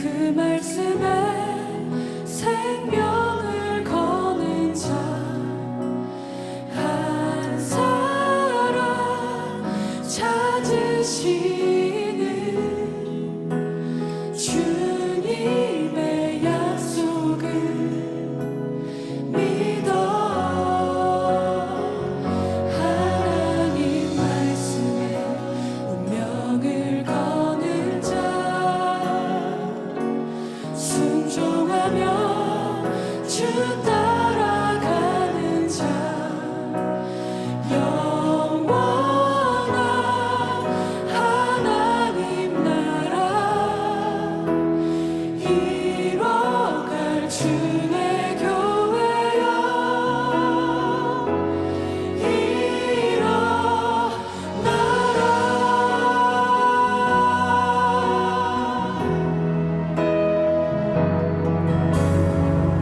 그 말씀에 생명을 거는 자 한 사람 찾으시는 주님의 약속을 믿어 하나님 말씀에 운명을 거는 자 순종하며 주 따라가는 자 영원한 하나님 나라 이뤄갈 주의 교회여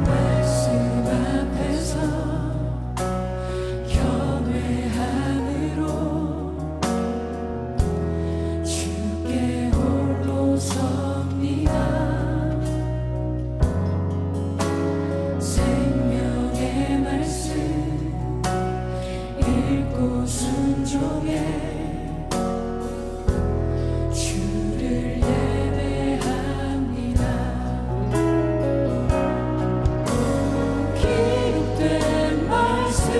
말씀 앞에서 견회함으로 주께 홀로 섭니다. 생명의 말씀 읽고 순종해 주를 예배합니다. 기록된 말씀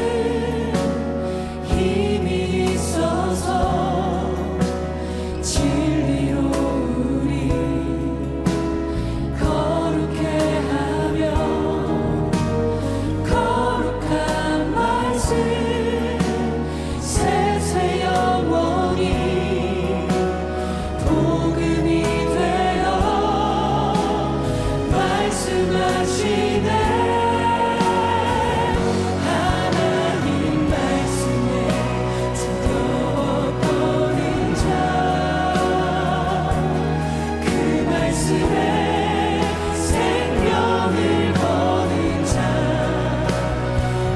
힘이 있어서 진리로 우리 거룩해 하며 거룩한 말씀 세세 영원히 복음이 되어 말씀하시네. 하나님 말씀에 두려워떠는 자 그 말씀에 생명을 거는 자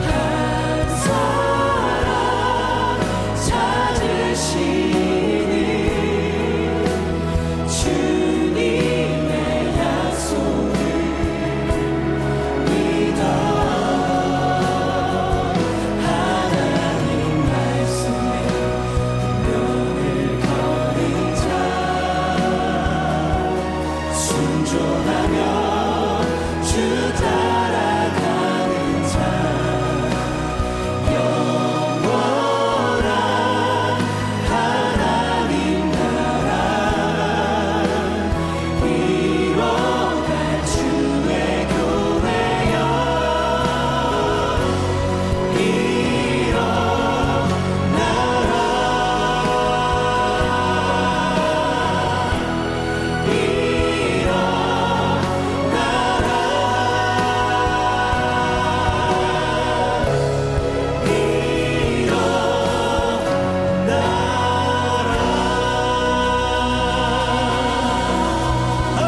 한 사람 찾으시는 주님의 약속을 믿어 하나님 말씀에 운명을 거는 자 순종하며 주 따라가는 자 영원한 하나님 나라 이뤄갈 주의 교회여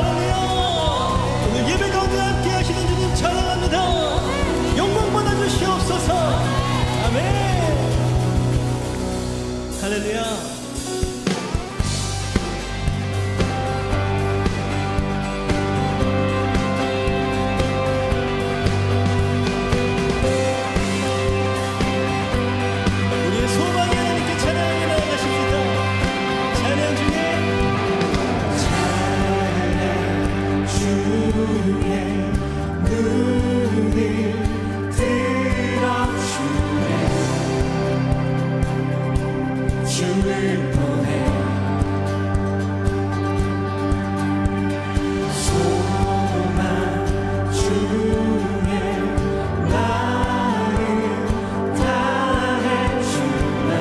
할렐루야! 오늘 예배 가운데 함께 하시는 주님 찬양합니다. 영광 받아 주시옵소서. 아멘. 할렐루야. 우리의 소망이 하나님께 찬양하며 나아가십니다. 찬양 중에 주의 눈을 들어주네. 주를 보내 소망 중에 나를 다해 주나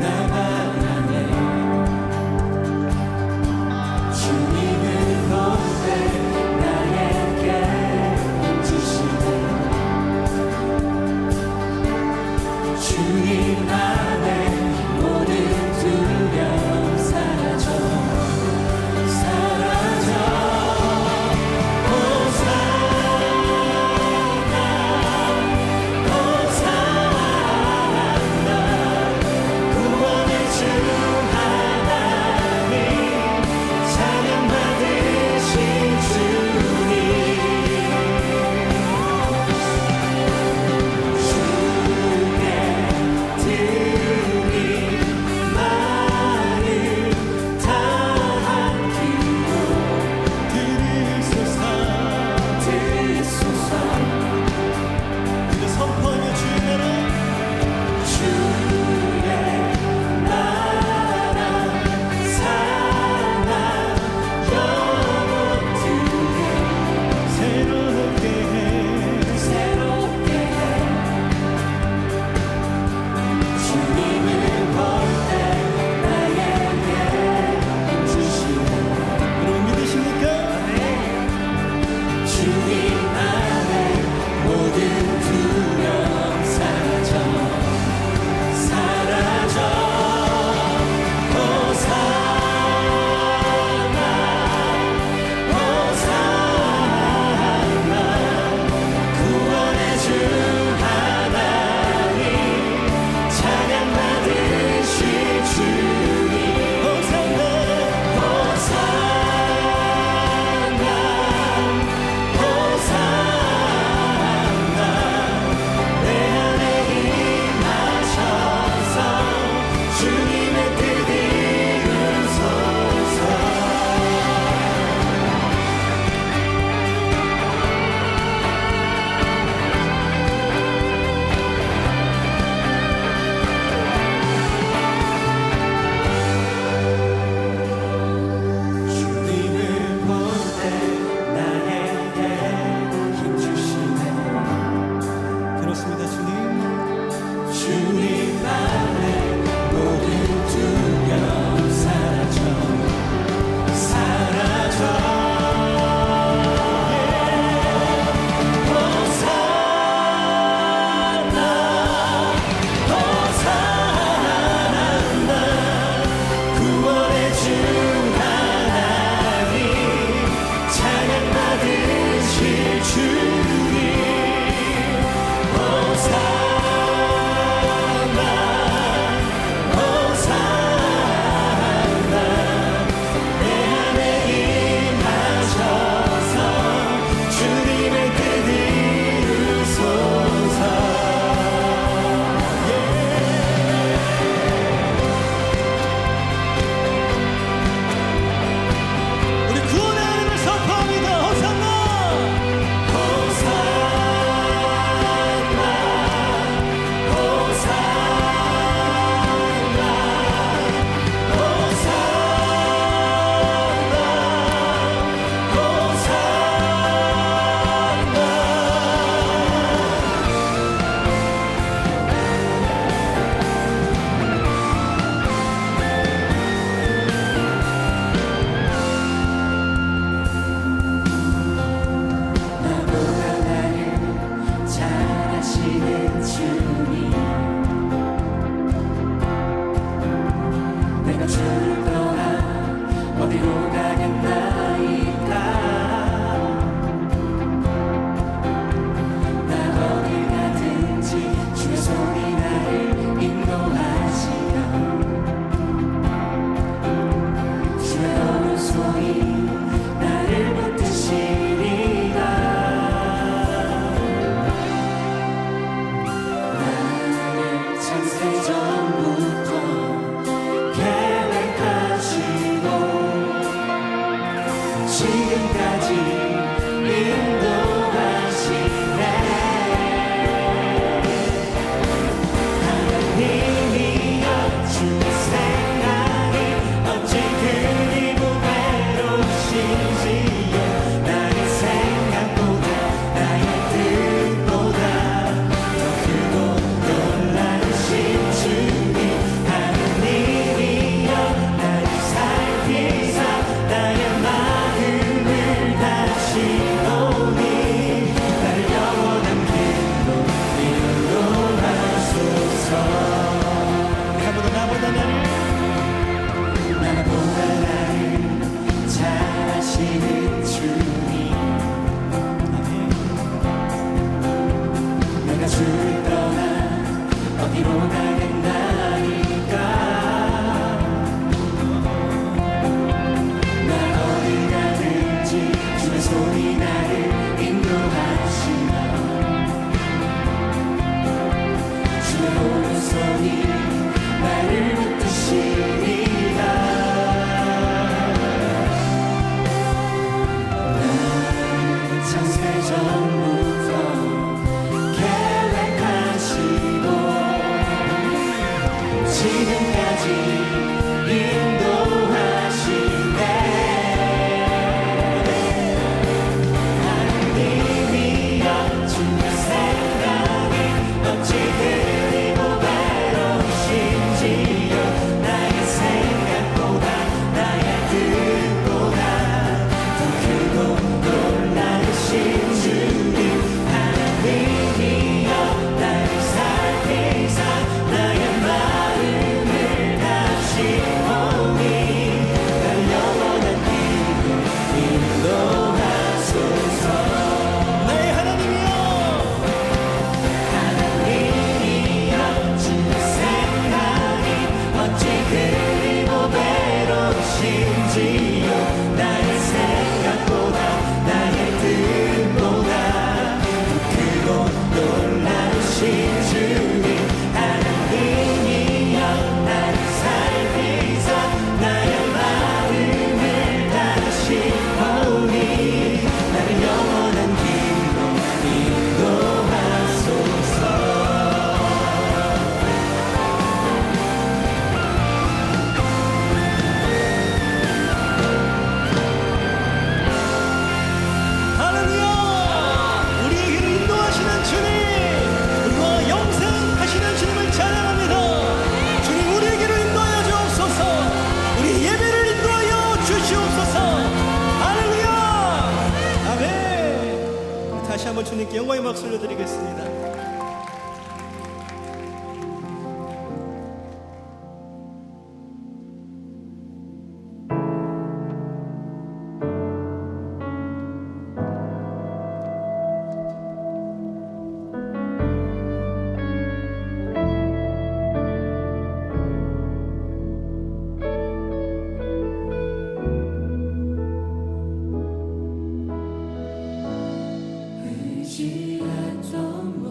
나만하네. 주님을 높여 어디로 가겠나이까 나 어디 가든지 주의 손이 나를 인도하시며 주의 오른손이 나를 붙드시리라 나를 창세 전부터 계획하시고 지금까지 인도하시네 하나님이여 주의 생각이 어찌 그리 무배로우신지요 나의 생각보다 나의 뜻보다 더 크고 놀라우신 주님 하나님이여 나를 살피사 나의 마음을 다시오니 나를 영원한 길로 인도하소서 나보다 나를 잘 아시는 주님 내가 주를 떠나 어디로 가겠나이까 나 어디 가든지 주의 손이 나를 인도하시며 주의 오른손이 나를 붙드시리라 창세 전부터 계획하시고 지금까지 인도하시네 하나님이여 주의 생각이 어찌 그리 무배로우신지요 나의 생각보다 나의 뜻보다 더 크고 놀라우신 주님 하나님이여 나를 살피사 나의 마음을 다시오니 날 영원한 길로 인도하소서 나의 하나님이여 하나님이여 주의 생각이 어찌 그리 무배로우신지요 나의 생각보다 나의 뜻보다 더 크고 놀라우신 주님 하나님이여 나를 살피사 나의 마음을 다시오니 나를 영원한 길로 인도하소서 할렐루야 우리의 길을 인도하시는 주님 우리와 영생하시는 주님을 찬양합니다 주님 우리의 길을 인도하여 주옵소서 우리 예배를 인도하여 주시옵소서 할렐루야 아멘 다시 한번 주님께 영광의 박수 올려드리겠습니다 의지했던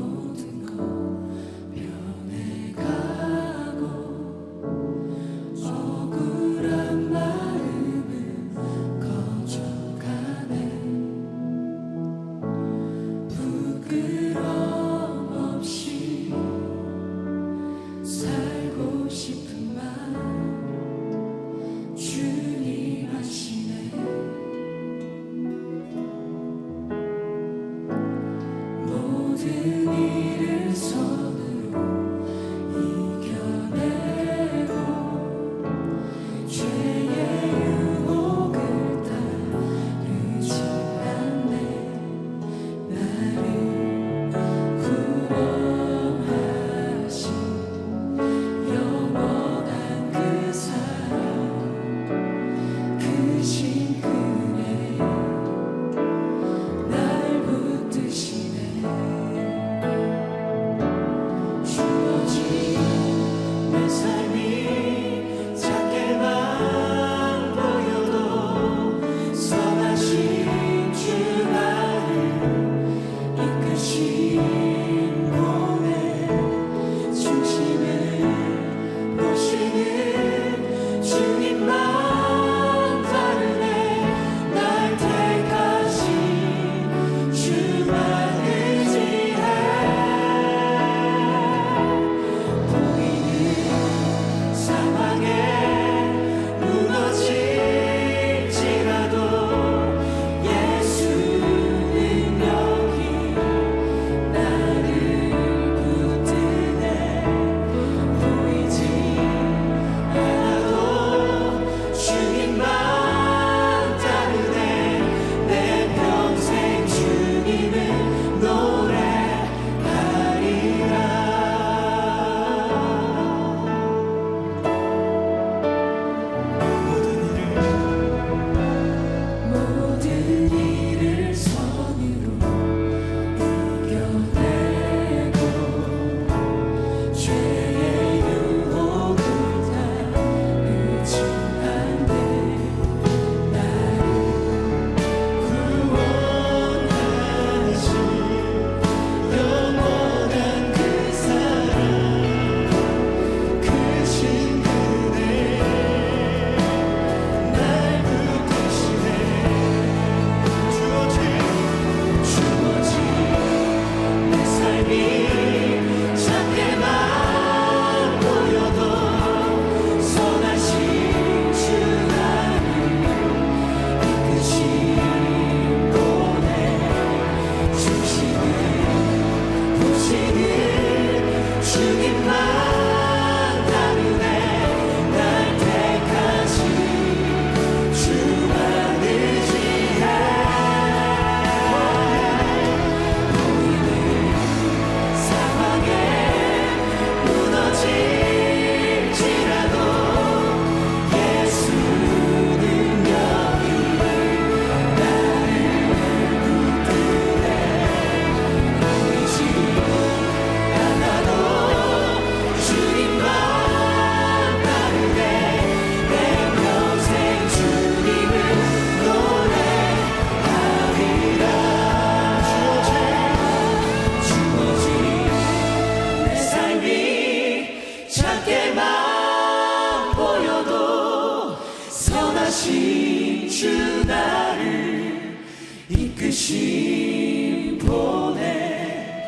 이끄심 보내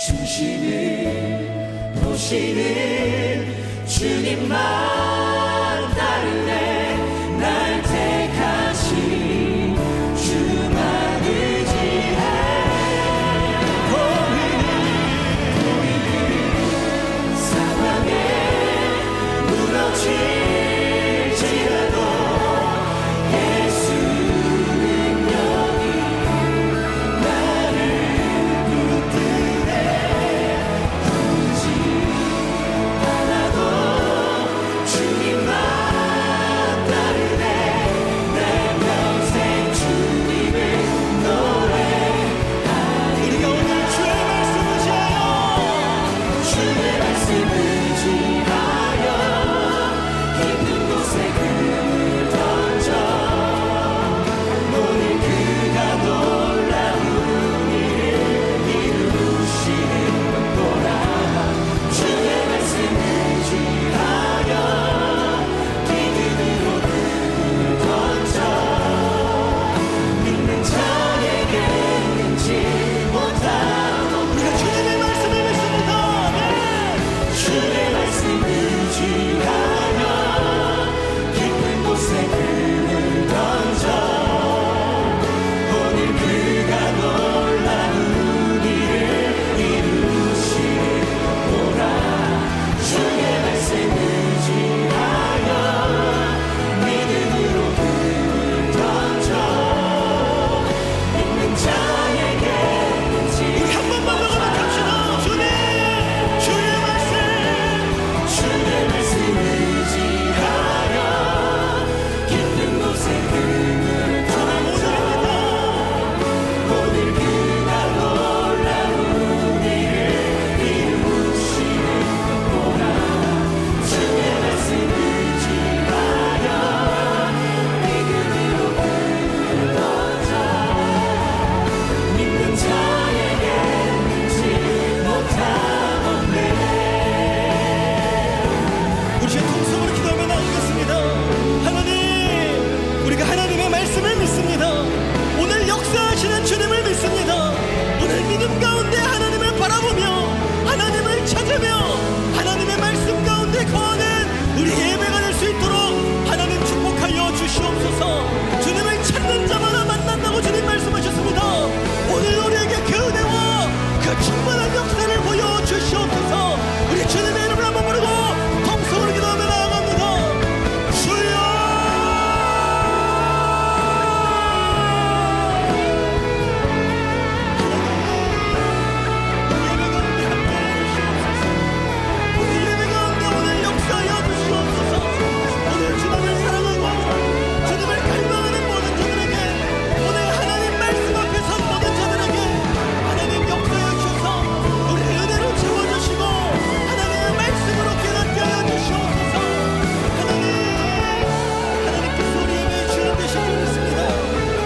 중심을 보시는 주님만 따르네. 날 택하신 주만 의지해. 보이는 상황에 무너질지라도 예수 능력이 나를 붙드네. 보이지 않아도 주님만 따르네. 내 평생 주님을 노래하리. 우리가 오늘 주의 말씀을 지하여 주의 말씀 의지하여 깊은 곳에 금을 던져 오늘 그가 놀라운 일을 이루시는 거라. 주의 말씀 의지하여 기쁨으로 금을 던져 믿는 자에게 능치 못한 우리가 주님의 말씀을 믿습니다. 네. 주의 말씀 의지하여 깊은 곳에 금을 던져 오늘 그가 놀라운 일을 이루시는 보라. 주의 말씀 의지하여 믿음으로 금을 던져 믿는 자에게 능치 우리 한 번만 더 고백합시다. 주님, 주의 말씀. 주의 말씀 의지하여 깊은 곳에 금을 던져 오늘 그가 놀라운 일을 이루시는 보라. 주의 말씀 의지하여 믿음으로 금을 던져 믿는 자에게 능치 못하겠네. 우리 주의 통성으로 기도하며 나오겠습니다. 하나님, 우리가 하나님의 말씀을 믿습니다. 오늘 역사하시는 주님을 믿습니다. 오늘 믿음 가운데 하나님을 바라보며 하나님을 찾으며 하나님의 말씀 가운데 거하는 우리 예배가 될 수 있도록 하나님 축복하여 주시옵소서. 주님을 찾는 자마다 만난다고 주님 말씀하셨습니다. 오늘 우리에게 그 은혜와 그 충만한 역사를 보여주시옵소서. 우리 주님의 이름을 한번 부르고 통성으로 기도하며 나아갑니다. 주여, 우리 예배 가운데 오늘 역사하여 주시옵소서. 오늘 주님을 사랑하고 주님을 갈망하는 모든 자들에게, 오늘 하나님 말씀 앞에 선 모든 자들에게 하나님 역사하여 주셔서 우리 은혜로 채워주시고 하나님의 말씀으로 깨닫게 하여 주시옵소서. 하나님께서 우리 예배의 주인 되신 줄 믿습니다.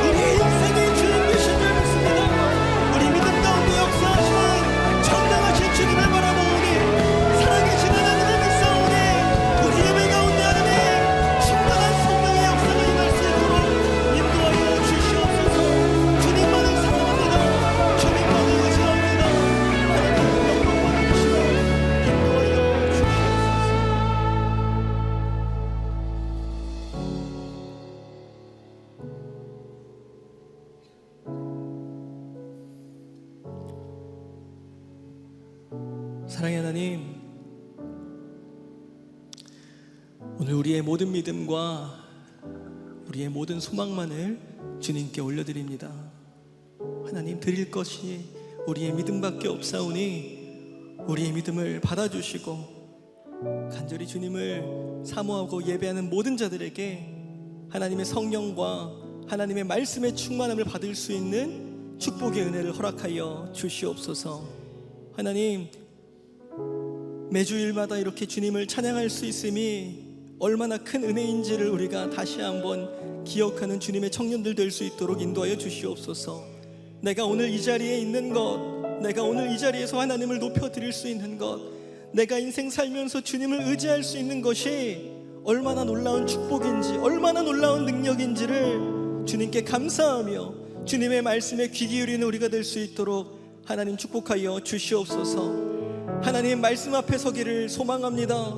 우리의 인생의 주인 되신 줄 믿습니다. 우리 믿음 가운데 역사하시는 정당하신 주님을 바라보오니 살아계신 하나님을 믿사오니 우리 예배 가운데 하나님 충만한 성령의 역사가 임할 수 있도록 인도하여 주시옵소서. 주님만을 사랑합니다. 주님만을 의지합니다. 하나님 영광 받으시고 인도하여 주시옵소서. 사랑의 하나님, 오늘 우리의 모든 믿음과 우리의 모든 소망만을 주님께 올려드립니다. 하나님, 드릴 것이 우리의 믿음밖에 없사오니 우리의 믿음을 받아주시고 간절히 주님을 사모하고 예배하는 모든 자들에게 하나님의 성령과 하나님의 말씀의 충만함을 받을 수 있는 축복의 은혜를 허락하여 주시옵소서. 하나님, 매주일마다 이렇게 주님을 찬양할 수 있음이 얼마나 큰 은혜인지를 우리가 다시 한번 기억하는 주님의 청년들 될 수 있도록 인도하여 주시옵소서. 내가 오늘 이 자리에 있는 것, 내가 오늘 이 자리에서 하나님을 높여드릴 수 있는 것, 내가 인생 살면서 주님을 의지할 수 있는 것이 얼마나 놀라운 축복인지, 얼마나 놀라운 능력인지를 주님께 감사하며 주님의 말씀에 귀 기울이는 우리가 될 수 있도록 하나님 축복하여 주시옵소서. 하나님 말씀 앞에 서기를 소망합니다.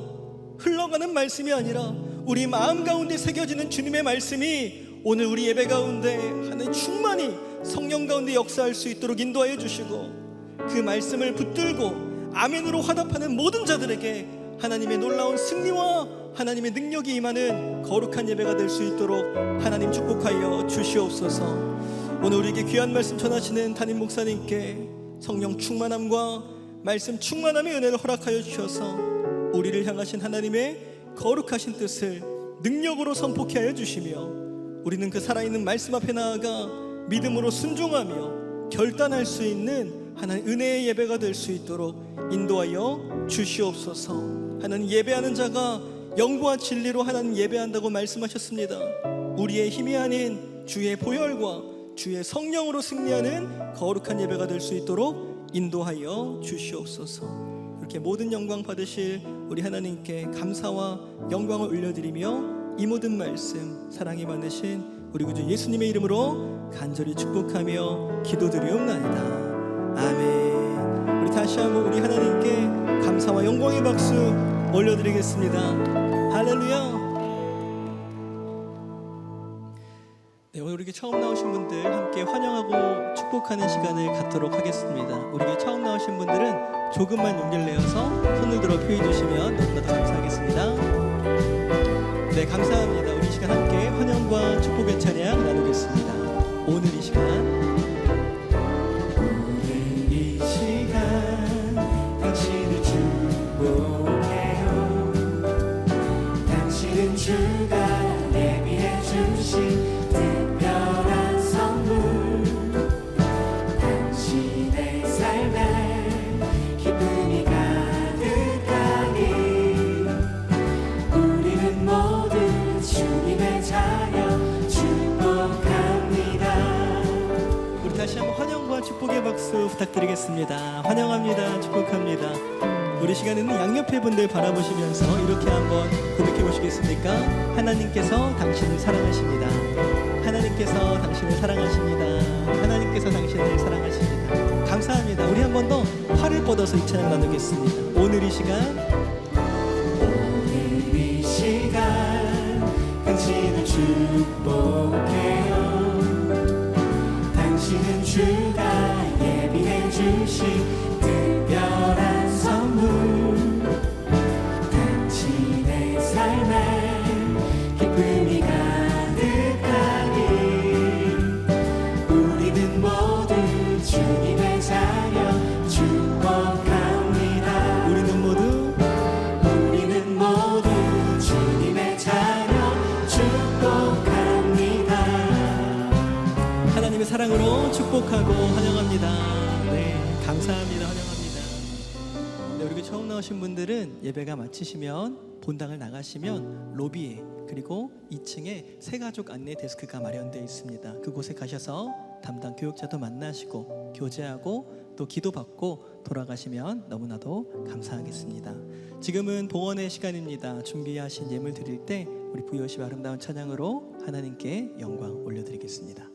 흘러가는 말씀이 아니라 우리 마음 가운데 새겨지는 주님의 말씀이 오늘 우리 예배 가운데 하나님 충만히 성령 가운데 역사할 수 있도록 인도하여 주시고, 그 말씀을 붙들고 아멘으로 화답하는 모든 자들에게 하나님의 놀라운 승리와 하나님의 능력이 임하는 거룩한 예배가 될 수 있도록 하나님 축복하여 주시옵소서. 오늘 우리에게 귀한 말씀 전하시는 담임 목사님께 성령 충만함과 말씀 충만함의 은혜를 허락하여 주셔서 우리를 향하신 하나님의 거룩하신 뜻을 능력으로 선포케 하여 주시며, 우리는 그 살아있는 말씀 앞에 나아가 믿음으로 순종하며 결단할 수 있는 하나님 은혜의 예배가 될 수 있도록 인도하여 주시옵소서. 하나님 예배하는 자가 영과 진리로 하나님 예배한다고 말씀하셨습니다. 우리의 힘이 아닌 주의 보혈과 주의 성령으로 승리하는 거룩한 예배가 될 수 있도록 인도하여 주시옵소서. 이렇게 모든 영광 받으실 우리 하나님께 감사와 영광을 올려드리며 이 모든 말씀 사랑이 많으신 우리 구주 예수님의 이름으로 간절히 축복하며 기도드리옵나이다. 아멘. 우리 다시 한번 우리 하나님께 감사와 영광의 박수 올려드리겠습니다. 할렐루야. 네, 오늘 우리에게 처음 나오신 분들 함께 환영하고 축복하는 시간을 갖도록 하겠습니다. 우리에게 처음 나오신 분들은 조금만 용기를 내어서 손을 들어 표해 주시면 너무나도 감사하겠습니다. 네, 감사합니다. 우리 이 시간 함께 환영과 축복의 찬양 나누겠습니다. 오늘 이 시간 당신을 축복해요. 당신은 주가 예비해 주신 특별한 선물, 당신의 삶에 기쁨이 가득하니 우리는 모두 주님의 자녀 축복합니다. 우리 다시 한번 환영과 축복의 박수 부탁드리겠습니다. 환영합니다. 축복합니다. 우리 시간에는 양옆에 분들 바라보시면서 이렇게 한번 고백해 보시겠습니까? 하나님께서 당신을 사랑하십니다. 하나님께서 당신을 사랑하십니다. 하나님께서 당신을 사랑하십니다. 감사합니다. 우리 한 번 더 팔을 뻗어서 이 찬양 나누겠습니다. 오늘 이 시간 당신을 축복해요. 당신은 주가 예비해 주신 특별한 선물, 당신의 삶에 기쁨이 가득하니 우리는 모두 주님의 자녀 축복합니다. 우리는 모두 주님의 자녀 축복합니다. 하나님의 사랑으로 축복하고 환영합니다. 네, 감사합니다. 환영합니다. 네, 우리 처음 나오신 분들은 예배가 마치시면 본당을 나가시면 로비에 그리고 2층에 새가족 안내 데스크가 마련되어 있습니다. 그곳에 가셔서 담당 교육자도 만나시고 교제하고 또 기도받고 돌아가시면 너무나도 감사하겠습니다. 지금은 봉헌의 시간입니다. 준비하신 예물 드릴 때 우리 부요시 아름다운 찬양으로 하나님께 영광 올려드리겠습니다.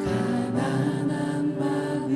가난한 마음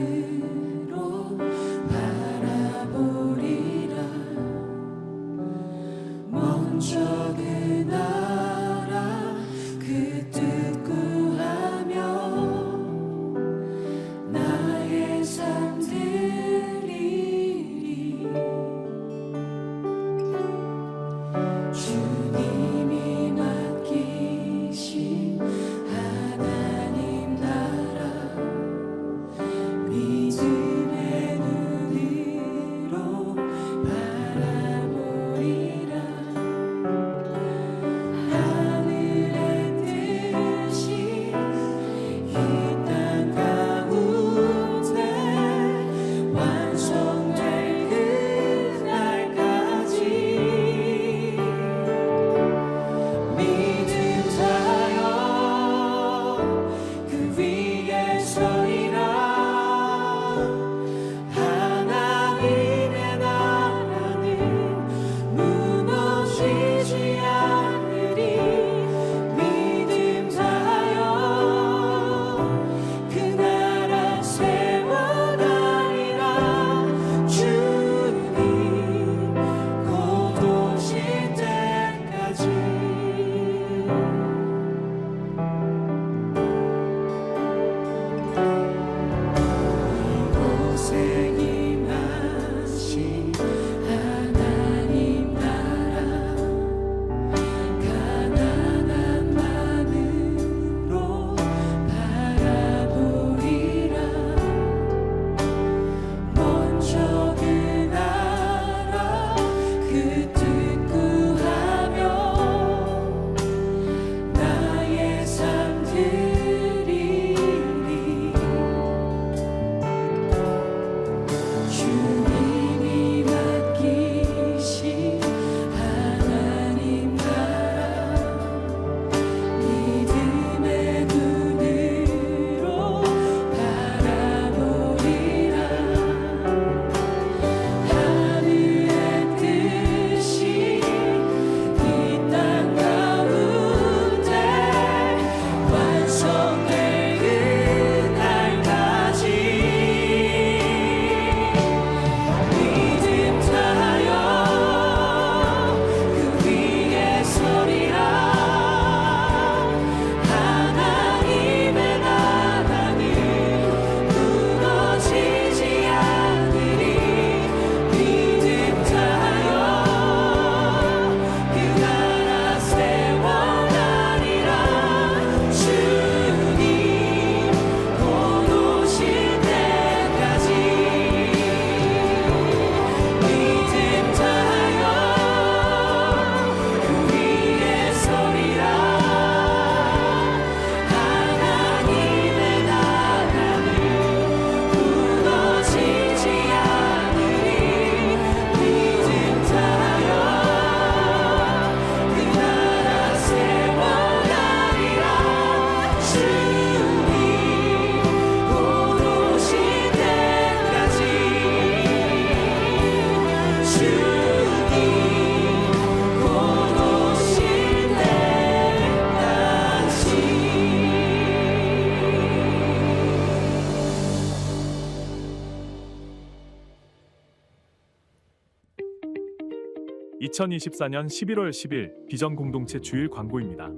2024년 11월 10일 비전 공동체 주일 광고입니다.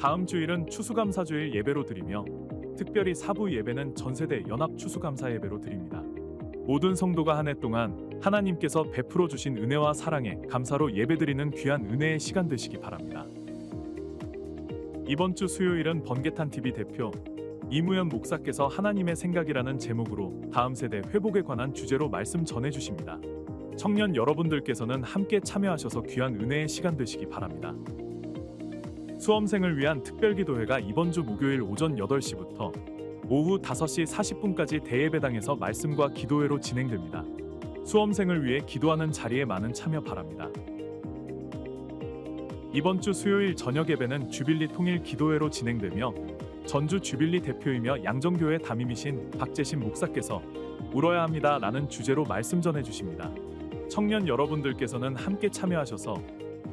다음 주일은 추수감사주일 예배로 드리며 특별히 사부 예배는 전세대 연합 추수감사 예배로 드립니다. 모든 성도가 한 해 동안 하나님께서 베풀어 주신 은혜와 사랑에 감사로 예배드리는 귀한 은혜의 시간 되시기 바랍니다. 이번 주 수요일은 번개탄TV 대표 이무연 목사께서 하나님의 생각이라는 제목으로 다음 세대 회복에 관한 주제로 말씀 전해주십니다. 청년 여러분들께서는 함께 참여하셔서 귀한 은혜의 시간 되시기 바랍니다. 수험생을 위한 특별기도회가 이번 주 목요일 오전 8시부터 오후 5시 40분까지 대예배당에서 말씀과 기도회로 진행됩니다. 수험생을 위해 기도하는 자리에 많은 참여 바랍니다. 이번 주 수요일 저녁 예배는 주빌리 통일 기도회로 진행되며 전주 주빌리 대표이며 양정교회 담임이신 박재신 목사께서 울어야 합니다 라는 주제로 말씀 전해주십니다. 청년 여러분들께서는 함께 참여하셔서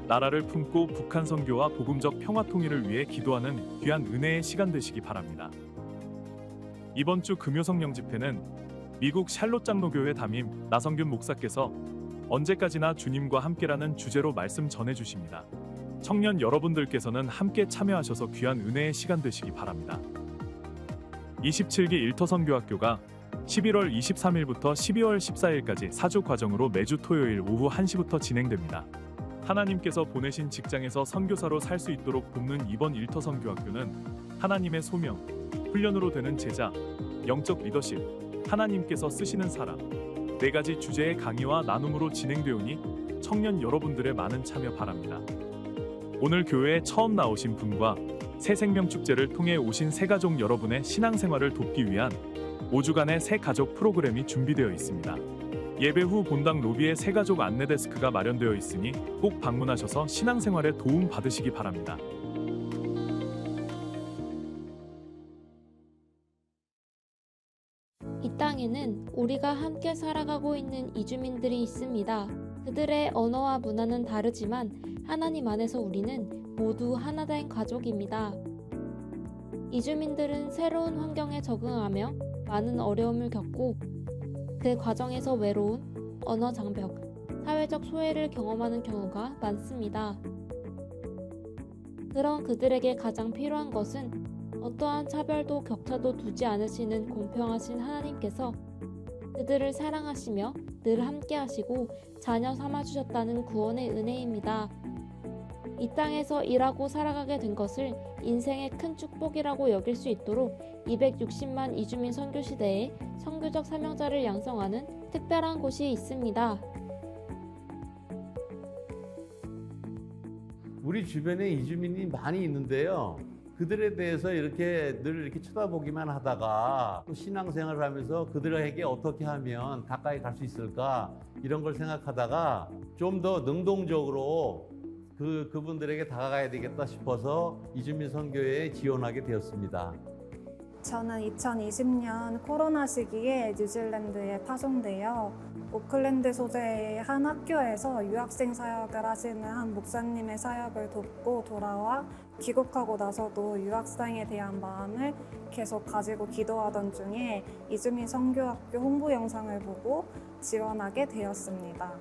나라를 품고 북한 선교와 복음적 평화 통일을 위해 기도하는 귀한 은혜의 시간 되시기 바랍니다. 이번 주 금요성령 집회는 미국 샬롯 장로교회 담임 나성균 목사께서 언제까지나 주님과 함께라는 주제로 말씀 전해주십니다. 청년 여러분들께서는 함께 참여하셔서 귀한 은혜의 시간 되시기 바랍니다. 27기 일터선교학교가 11월 23일부터 12월 14일까지 4주 과정으로 매주 토요일 오후 1시부터 진행됩니다. 하나님께서 보내신 직장에서 선교사로 살 수 있도록 돕는 이번 일터선교학교는 하나님의 소명, 훈련으로 되는 제자, 영적 리더십, 하나님께서 쓰시는 사람, 4가지 주제의 강의와 나눔으로 진행되오니 청년 여러분들의 많은 참여 바랍니다. 오늘 교회에 처음 나오신 분과 새 생명 축제를 통해 오신 새 가족 여러분의 신앙생활을 돕기 위한 5주간의 새 가족 프로그램이 준비되어 있습니다. 예배 후 본당 로비에 새 가족 안내 데스크가 마련되어 있으니 꼭 방문하셔서 신앙생활에 도움 받으시기 바랍니다. 이 땅에는 우리가 함께 살아가고 있는 이주민들이 있습니다. 그들의 언어와 문화는 다르지만 하나님 안에서 우리는 모두 하나된 가족입니다. 이주민들은 새로운 환경에 적응하며 많은 어려움을 겪고 그 과정에서 외로운 언어 장벽, 사회적 소외를 경험하는 경우가 많습니다. 그런 그들에게 가장 필요한 것은 어떠한 차별도 격차도 두지 않으시는 공평하신 하나님께서 그들을 사랑하시며 늘 함께 하시고 자녀 삼아주셨다는 구원의 은혜입니다. 이 땅에서 일하고 살아가게 된 것을 인생의 큰 축복이라고 여길 수 있도록 260만 이주민 선교시대에 선교적 사명자를 양성하는 특별한 곳이 있습니다. 우리 주변에 이주민이 많이 있는데요. 그들에 대해서 이렇게 늘 이렇게 쳐다보기만 하다가 또 신앙생활을 하면서 그들에게 어떻게 하면 가까이 갈 수 있을까 이런 걸 생각하다가 좀 더 능동적으로 그분들에게 다가가야 되겠다 싶어서 이주민 선교회에 지원하게 되었습니다. 저는 2020년 코로나 시기에 뉴질랜드에 파송되어 오클랜드 소재의 한 학교에서 유학생 사역을 하시는 한 목사님의 사역을 돕고 돌아와 귀국하고 나서도 유학생에 대한 마음을 계속 가지고 기도하던 중에 이주민 선교학교 홍보 영상을 보고 지원하게 되었습니다.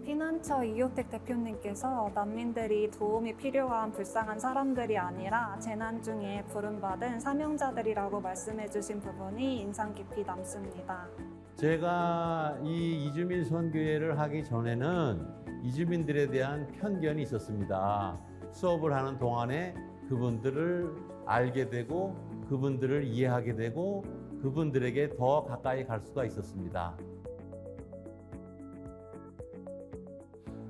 피난처 이호택 대표님께서 난민들이 도움이 필요한 불쌍한 사람들이 아니라 재난 중에 부름받은 사명자들이라고 말씀해 주신 부분이 인상 깊이 남습니다. 제가 이 이주민 선교회를 하기 전에는 이주민들에 대한 편견이 있었습니다. 수업을 하는 동안에 그분들을 알게 되고 그분들을 이해하게 되고 그분들에게 더 가까이 갈 수가 있었습니다.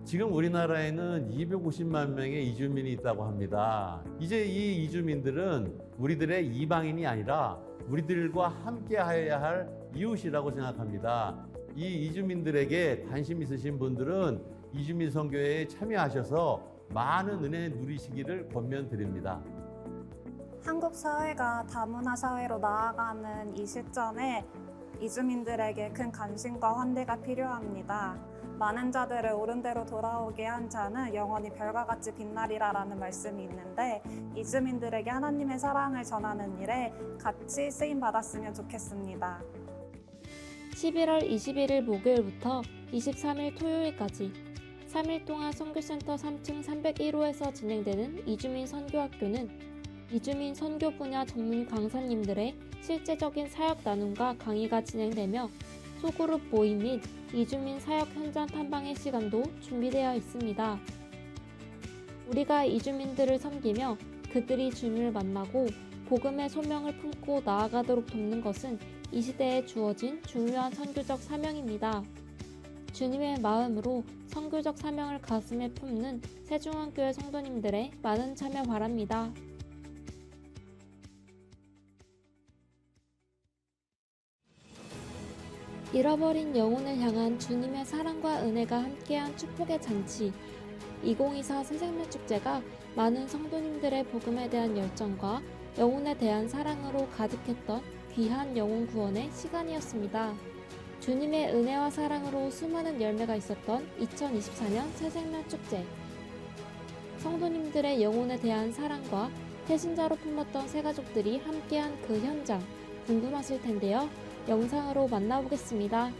지금 우리나라에는 250만 명의 이주민이 있다고 합니다. 이제 이 이주민들은 우리들의 이방인이 아니라 우리들과 함께 하여야 할 이웃이라고 생각합니다. 이 이주민들에게 관심 있으신 분들은 이주민 선교회에 참여하셔서 많은 은혜 누리시기를 권면드립니다. 한국 사회가 다문화 사회로 나아가는 이 시점에 이주민들에게 큰 관심과 환대가 필요합니다. 많은 자들을 옳은 대로 돌아오게 한 자는 영원히 별과 같이 빛나리라라는 말씀이 있는데 이주민들에게 하나님의 사랑을 전하는 일에 같이 쓰임 받았으면 좋겠습니다. 11월 21일 목요일부터 23일 토요일까지 3일 동안 선교센터 3층 301호에서 진행되는 이주민 선교학교는 이주민 선교 분야 전문 강사님들의 실제적인 사역 나눔과 강의가 진행되며 소그룹 모임 및 이주민 사역 현장 탐방의 시간도 준비되어 있습니다. 우리가 이주민들을 섬기며 그들이 주님을 만나고 복음의 소명을 품고 나아가도록 돕는 것은 이 시대에 주어진 중요한 선교적 사명입니다. 주님의 마음으로 선교적 사명을 가슴에 품는 세중앙교회 성도님들의 많은 참여 바랍니다. 잃어버린 영혼을 향한 주님의 사랑과 은혜가 함께한 축복의 잔치 2024 새생명 축제가 많은 성도님들의 복음에 대한 열정과 영혼에 대한 사랑으로 가득했던 귀한 영혼 구원의 시간이었습니다. 주님의 은혜와 사랑으로 수많은 열매가 있었던 2024년 새생명 축제. 성도님들의 영혼에 대한 사랑과 태신자로 품었던 새가족들이 함께한 그 현장 궁금하실 텐데요. 영상으로 만나보겠습니다.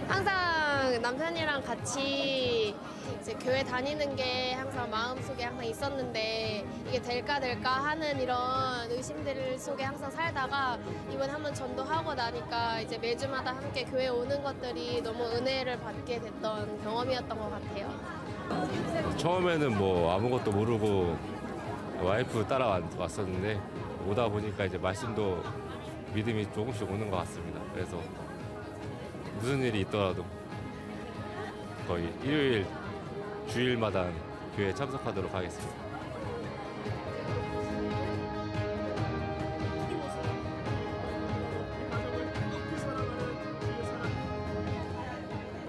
항상 남편이랑 같이 이제 교회 다니는 게 항상 마음속에 항상 있었는데 이게 될까 하는 이런 의심들 속에 항상 살다가 이번에 한번 전도하고 나니까 이제 매주마다 함께 교회 오는 것들이 너무 은혜를 받게 됐던 경험이었던 것 같아요. 처음에는 뭐 아무것도 모르고 와이프 따라왔었는데 오다 보니까 이제 말씀도 믿음이 조금씩 오는 것 같습니다. 그래서 무슨 일이 있더라도 거의 일요일 주일마다 교회에 참석하도록 하겠습니다.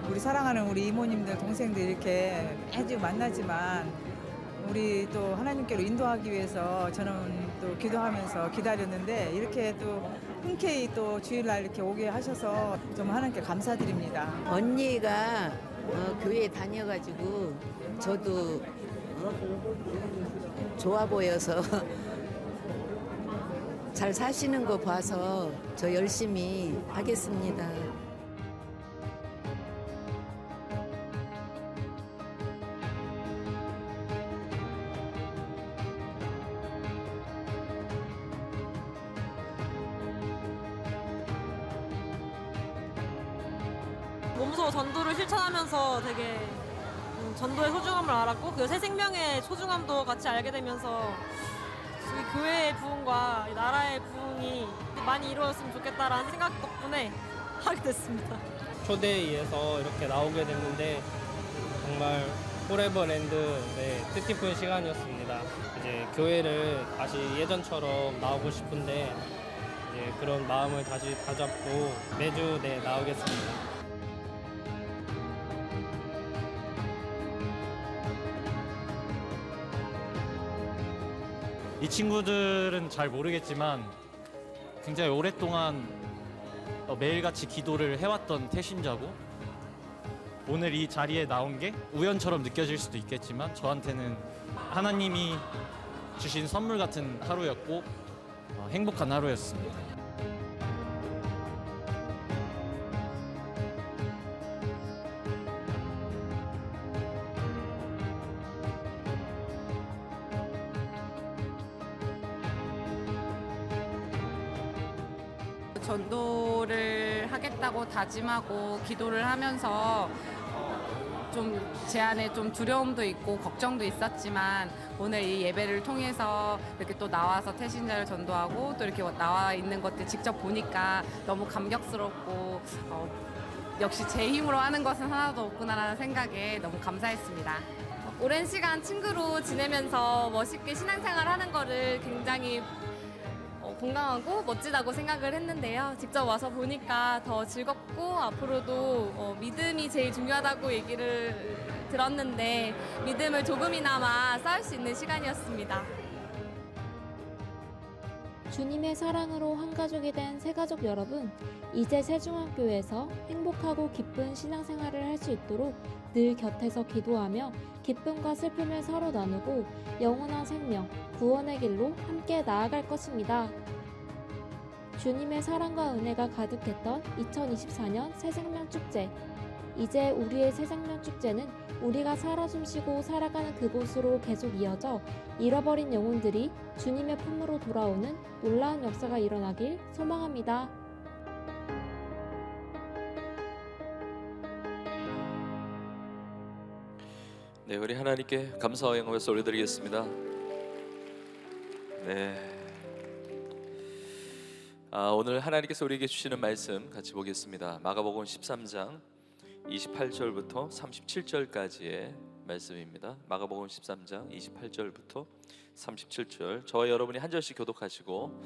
우리 사랑하는 우리 이모님들, 동생들 이렇게 매주 만나지만 우리 또 하나님께로 인도하기 위해서 저는 또 기도하면서 기다렸는데 이렇게 또 흔쾌히 또 주일날 이렇게 오게 하셔서 좀 하나님께 감사드립니다. 언니가 교회 다녀가지고 저도 좋아 보여서 잘 사시는 거 봐서 저 열심히 하겠습니다. 몸소 전도를 실천하면서 되게 전도의 소중함을 알았고 그 새 생명의 소중함도 같이 알게 되면서 이 교회의 부흥과 이 나라의 부흥이 많이 이루어졌으면 좋겠다라는 생각 덕분에 하게 됐습니다. 초대에 의해서 이렇게 나오게 됐는데 정말 포레버랜드의 뜻깊은 시간이었습니다. 이제 교회를 다시 예전처럼 나오고 싶은데 이제 그런 마음을 다시 다잡고 매주 나오겠습니다. 이 친구들은 잘 모르겠지만 굉장히 오랫동안 매일같이 기도를 해왔던 태신자고 오늘 이 자리에 나온 게 우연처럼 느껴질 수도 있겠지만 저한테는 하나님이 주신 선물 같은 하루였고 행복한 하루였습니다. 전도를 하겠다고 다짐하고 기도를 하면서 좀 제 안에 좀 두려움도 있고 걱정도 있었지만 오늘 이 예배를 통해서 이렇게 또 나와서 태신자를 전도하고 또 이렇게 나와 있는 것들 직접 보니까 너무 감격스럽고 역시 제 힘으로 하는 것은 하나도 없구나라는 생각에 너무 감사했습니다. 오랜 시간 친구로 지내면서 멋있게 신앙생활 하는 거를 굉장히 건강하고 멋지다고 생각을 했는데요. 직접 와서 보니까 더 즐겁고 앞으로도 믿음이 제일 중요하다고 얘기를 들었는데 믿음을 조금이나마 쌓을 수 있는 시간이었습니다. 주님의 사랑으로 한 가족이 된 새가족 여러분, 이제 새중학교에서 행복하고 기쁜 신앙생활을 할 수 있도록 늘 곁에서 기도하며 기쁨과 슬픔을 서로 나누고 영원한 생명, 구원의 길로 함께 나아갈 것입니다. 주님의 사랑과 은혜가 가득했던 2024년 새생명축제. 이제 우리의 새생명축제는 우리가 살아 숨쉬고 살아가는 그곳으로 계속 이어져 잃어버린 영혼들이 주님의 품으로 돌아오는 놀라운 역사가 일어나길 소망합니다. 네, 우리 하나님께 감사와 영광을 올려드리겠습니다. 네. 오늘 하나님께서 우리에게 주시는 말씀 같이 보겠습니다. 마가복음 13장 28절부터 37절까지의 말씀입니다. 마가복음 13장 28절부터 37절. 저와 여러분이 한 절씩 교독하시고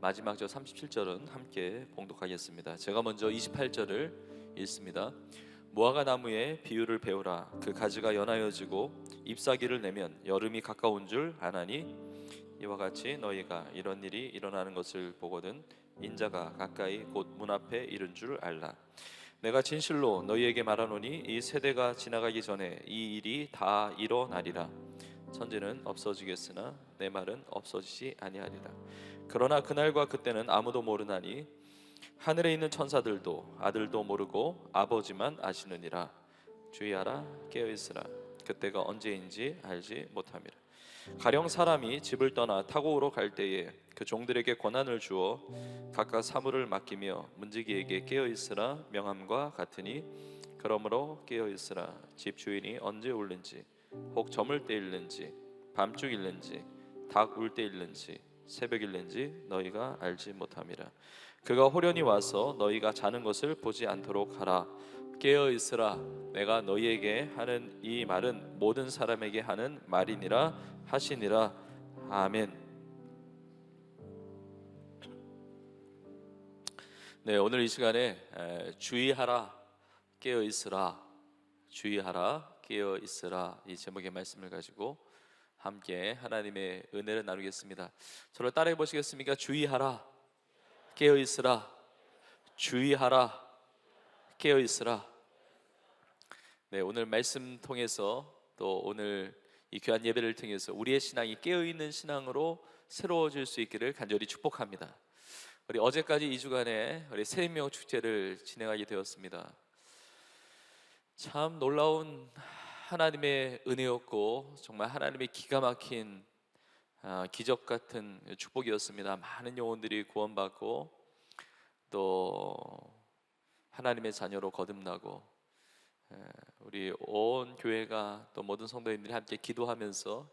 마지막 저 37절은 함께 봉독하겠습니다. 제가 먼저 28절을 읽습니다. 무화과 나무의 비유를 배우라. 그 가지가 연하여지고 잎사귀를 내면 여름이 가까운 줄 아나니 이와 같이 너희가 이런 일이 일어나는 것을 보거든 인자가 가까이 곧 문 앞에 이른 줄 알라. 내가 진실로 너희에게 말하노니 이 세대가 지나가기 전에 이 일이 다 일어나리라. 천지는 없어지겠으나 내 말은 없어지지 아니하리라. 그러나 그날과 그때는 아무도 모르나니 하늘에 있는 천사들도 아들도 모르고 아버지만 아시느니라. 주의하라, 깨어있으라. 그때가 언제인지 알지 못함이라. 가령 사람이 집을 떠나 타국으로 갈 때에 그 종들에게 권한을 주어 각각 사물을 맡기며 문지기에게 깨어있으라 명함과 같으니 그러므로 깨어있으라. 집 주인이 언제 울는지 혹 저물 때일는지 밤중일는지 닭 울 때일는지 새벽일는지 너희가 알지 못함이라. 그가 호련히 와서 너희가 자는 것을 보지 않도록 하라. 깨어있으라. 내가 너희에게 하는 이 말은 모든 사람에게 하는 말이니라 하시니라. 아멘. 네, 오늘 이 시간에 주의하라, 깨어있으라, 주의하라, 깨어있으라 이 제목의 말씀을 가지고 함께 하나님의 은혜를 나누겠습니다. 저를 따라해 보시겠습니까? 주의하라, 깨어있으라, 주의하라, 깨어있으라. 네, 오늘 말씀 통해서 또 오늘 이 귀한 예배를 통해서 우리의 신앙이 깨어있는 신앙으로 새로워질 수 있기를 간절히 축복합니다. 우리 어제까지 2주간의 우리 새생명 축제를 진행하게 되었습니다. 참 놀라운 하나님의 은혜였고 정말 하나님의 기가 막힌 기적 같은 축복이었습니다. 많은 영혼들이 구원받고 또 하나님의 자녀로 거듭나고 우리 온 교회가 또 모든 성도님들이 함께 기도하면서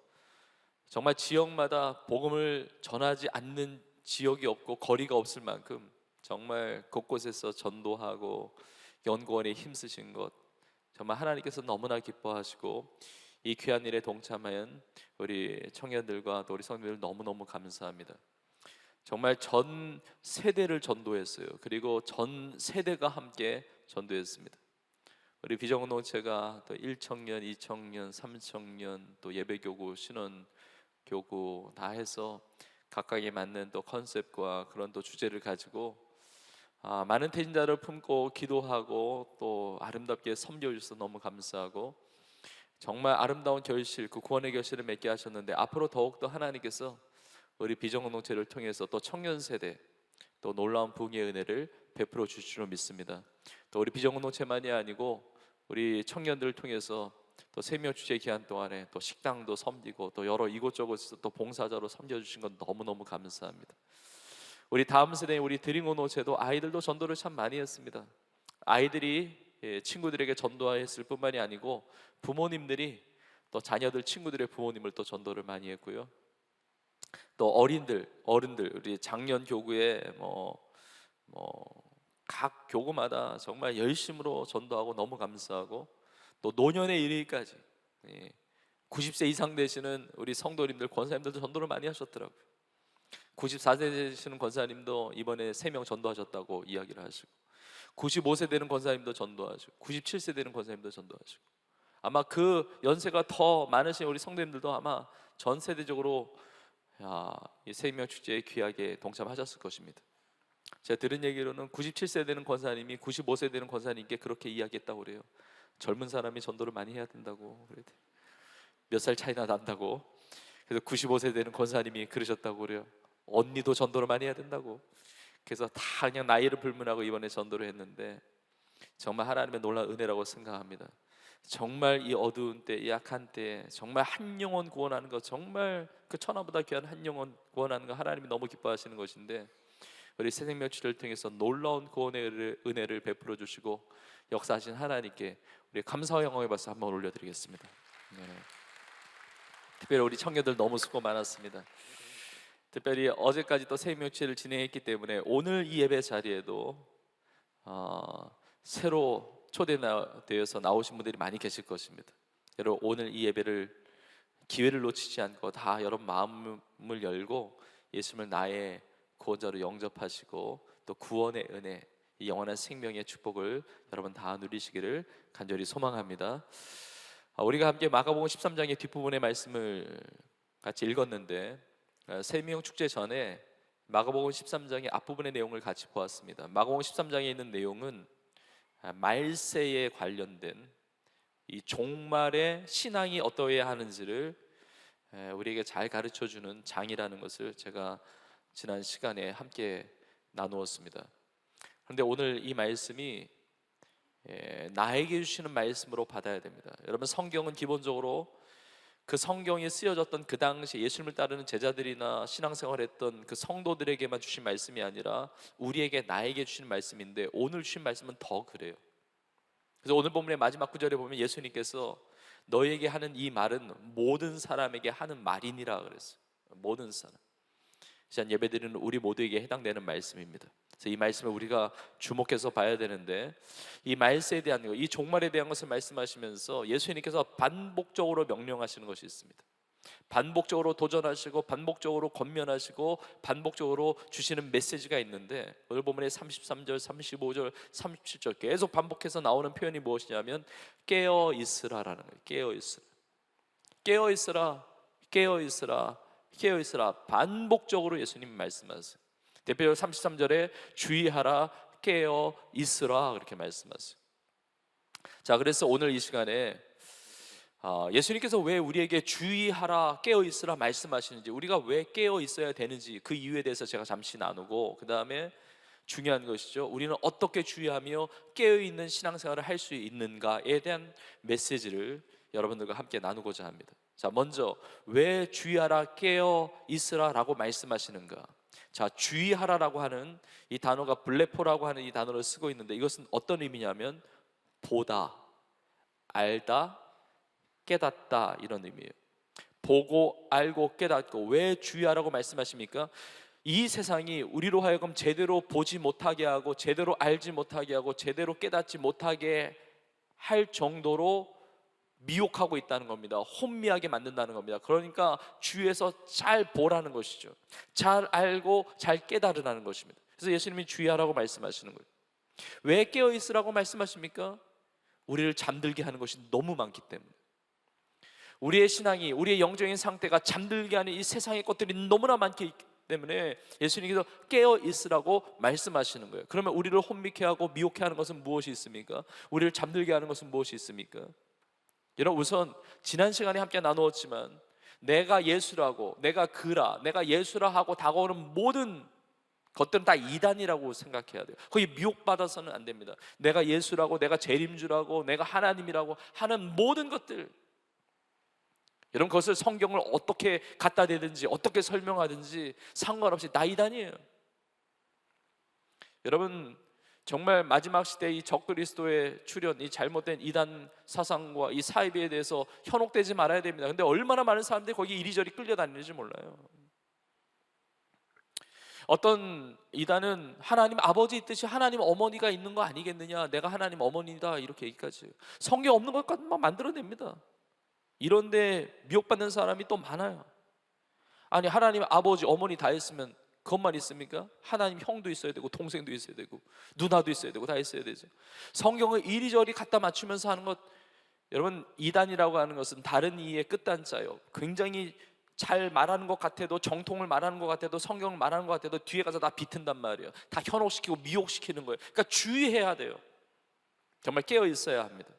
정말 지역마다 복음을 전하지 않는 지역이 없고 거리가 없을 만큼 정말 곳곳에서 전도하고 연구원에 힘쓰신 것 정말 하나님께서 너무나 기뻐하시고 이 귀한 일에 동참한 우리 청년들과 또 우리 성도들 너무너무 감사합니다. 정말 전 세대를 전도했어요. 그리고 전 세대가 함께 전도했습니다. 우리 비전공동체가 또 1청년, 2청년, 3청년 또 예배교구, 신원교구 다 해서 각각에 맞는 또 컨셉과 그런 또 주제를 가지고 많은 태신자를 품고 기도하고 또 아름답게 섬겨주셔서 너무 감사하고 정말 아름다운 결실, 그 구원의 결실을 맺게 하셨는데 앞으로 더욱더 하나님께서 우리 비전공동체를 통해서 또 청년 세대 또 놀라운 부흥의 은혜를 베풀어 주실 줄 믿습니다. 또 우리 비전공동체만이 아니고 우리 청년들을 통해서 또 생명축제 기간 동안에 또 식당도 섬기고 또 여러 이곳저곳에서 또 봉사자로 섬겨주신 건 너무너무 감사합니다. 우리 다음 세대 우리 드림공동체도 아이들도 전도를 참 많이 했습니다. 아이들이 친구들에게 전도했을 뿐만이 아니고 부모님들이 또 자녀들 친구들의 부모님을 또 전도를 많이 했고요. 또 어른들 우리 작년 교구에 각 교구마다 정말 열심으로 전도하고 너무 감사하고 또 노년에 이르기까지 90세 이상 되시는 우리 성도님들 권사님들도 전도를 많이 하셨더라고요. 94세 되시는 권사님도 이번에 3명 전도하셨다고 이야기를 하시고, 95세 되는 권사님도 전도하시고, 97세 되는 권사님도 전도하시고, 아마 그 연세가 더 많으신 우리 성도님들도 아마 전 세대적으로 이 생명 축제에 귀하게 동참하셨을 것입니다. 제가 들은 얘기로는 97세 되는 권사님이 95세 되는 권사님께 그렇게 이야기했다고 그래요. 젊은 사람이 전도를 많이 해야 된다고, 몇 살 차이나 난다고. 그래서 95세 되는 권사님이 그러셨다고 그래요. 언니도 전도를 많이 해야 된다고. 그래서 다 그냥 나이를 불문하고 이번에 전도를 했는데, 정말 하나님의 놀라운 은혜라고 생각합니다. 정말 이 어두운 때, 이 약한 때에 정말 한 영혼 구원하는 것, 정말 그 천하보다 귀한 한 영혼 구원하는 거 하나님이 너무 기뻐하시는 것인데, 우리 새생명 축제를 통해서 놀라운 구원의 은혜를 베풀어 주시고 역사하신 하나님께 우리 감사와 영광의 박수 한번 올려드리겠습니다. 네. 특별히 우리 청년들 너무 수고 많았습니다. 특별히 어제까지 또 새생명 축제를 진행했기 때문에 오늘 이 예배 자리에도 새로 초대되어서 나오신 분들이 많이 계실 것입니다. 여러분, 오늘 이 예배를 기회를 놓치지 않고 다 여러분 마음을 열고 예수님을 나의 구원자로 영접하시고 또 구원의 은혜, 이 영원한 생명의 축복을 여러분 다 누리시기를 간절히 소망합니다. 우리가 함께 마가복음 13장의 뒷부분의 말씀을 같이 읽었는데, 새생명 축제 전에 마가복음 13장의 앞부분의 내용을 같이 보았습니다. 마가복음 13장에 있는 내용은 말세에 관련된 이 종말의 신앙이 어떠해야 하는지를 우리에게 잘 가르쳐주는 장이라는 것을 제가 지난 시간에 함께 나누었습니다. 그런데 오늘 이 말씀이 나에게 주시는 말씀으로 받아야 됩니다. 여러분, 성경은 기본적으로 그 성경이 쓰여졌던 그 당시 예수님을 따르는 제자들이나 신앙생활했던 그 성도들에게만 주신 말씀이 아니라 우리에게, 나에게 주신 말씀인데, 오늘 주신 말씀은 더 그래요. 그래서 오늘 본문의 마지막 구절에 보면 예수님께서 너에게 하는 이 말은 모든 사람에게 하는 말이니라 그랬어요. 모든 사람. 시간 예배드리는 우리 모두에게 해당되는 말씀입니다. 그래서 이 말씀을 우리가 주목해서 봐야 되는데, 이 말세에 대한 것, 이 종말에 대한 것을 말씀하시면서 예수님께서 반복적으로 명령하시는 것이 있습니다. 반복적으로 도전하시고 반복적으로 권면하시고 반복적으로 주시는 메시지가 있는데, 오늘 본문의 33절, 35절, 37절 계속 반복해서 나오는 표현이 무엇이냐면 깨어 있으라라는 거예요. 깨어 있으라, 깨어 있으라, 깨어 있으라, 깨어 있으라. 반복적으로 예수님이 말씀하세요. 대표적으로 33절에 주의하라, 깨어 있으라 그렇게 말씀하세요. 자, 그래서 오늘 이 시간에 예수님께서 왜 우리에게 주의하라, 깨어 있으라 말씀하시는지, 우리가 왜 깨어 있어야 되는지 그 이유에 대해서 제가 잠시 나누고, 그 다음에 중요한 것이죠, 우리는 어떻게 주의하며 깨어 있는 신앙생활을 할 수 있는가에 대한 메시지를 여러분들과 함께 나누고자 합니다. 자, 먼저 왜 주의하라, 깨어 있으라 라고 말씀하시는가? 자, 주의하라라고 하는 이 단어가 블레포라고 하는 이 단어를 쓰고 있는데, 이것은 어떤 의미냐면 보다, 알다, 깨닫다 이런 의미예요. 보고 알고 깨닫고. 왜 주의하라고 말씀하십니까? 이 세상이 우리로 하여금 제대로 보지 못하게 하고 제대로 알지 못하게 하고 제대로 깨닫지 못하게 할 정도로 미혹하고 있다는 겁니다. 혼미하게 만든다는 겁니다. 그러니까 주위에서 잘 보라는 것이죠. 잘 알고 잘 깨달으라는 것입니다. 그래서 예수님이 주의하라고 말씀하시는 거예요. 왜 깨어 있으라고 말씀하십니까? 우리를 잠들게 하는 것이 너무 많기 때문에. 우리의 신앙이, 우리의 영적인 상태가 잠들게 하는 이 세상의 것들이 너무나 많기 때문에 예수님께서 깨어 있으라고 말씀하시는 거예요. 그러면 우리를 혼미케 하고 미혹케 하는 것은 무엇이 있습니까? 우리를 잠들게 하는 것은 무엇이 있습니까? 여러분, 우선 지난 시간에 함께 나누었지만 내가 예수라고, 내가 그라, 내가 예수라 하고 다가오는 모든 것들은 다 이단이라고 생각해야 돼요. 거기 미혹받아서는 안 됩니다. 내가 예수라고, 내가 재림주라고, 내가 하나님이라고 하는 모든 것들, 여러분, 그것을 성경을 어떻게 갖다 대든지 어떻게 설명하든지 상관없이 다 이단이에요. 여러분, 정말 마지막 시대 이 적그리스도의 출현, 이 잘못된 이단 사상과 이 사이비에 대해서 현혹되지 말아야 됩니다. 근데 얼마나 많은 사람들이 거기 이리저리 끌려다니는지 몰라요. 어떤 이단은 하나님 아버지 있듯이 하나님 어머니가 있는 거 아니겠느냐, 내가 하나님 어머니다 이렇게 얘기까지 해요. 성경 없는 것까지 막 만들어냅니다. 이런데 미혹받는 사람이 또 많아요. 아니 하나님 아버지 어머니 다 있으면 그것만 있습니까? 하나님 형도 있어야 되고 동생도 있어야 되고 누나도 있어야 되고 다 있어야 되죠. 성경을 이리저리 갖다 맞추면서 하는 것, 여러분 이단이라고 하는 것은 다른 이의 끝단자예요. 굉장히 잘 말하는 것 같아도, 정통을 말하는 것 같아도, 성경을 말하는 것 같아도 뒤에 가서 다 비튼단 말이에요. 다 현혹시키고 미혹시키는 거예요. 그러니까 주의해야 돼요. 정말 깨어 있어야 합니다.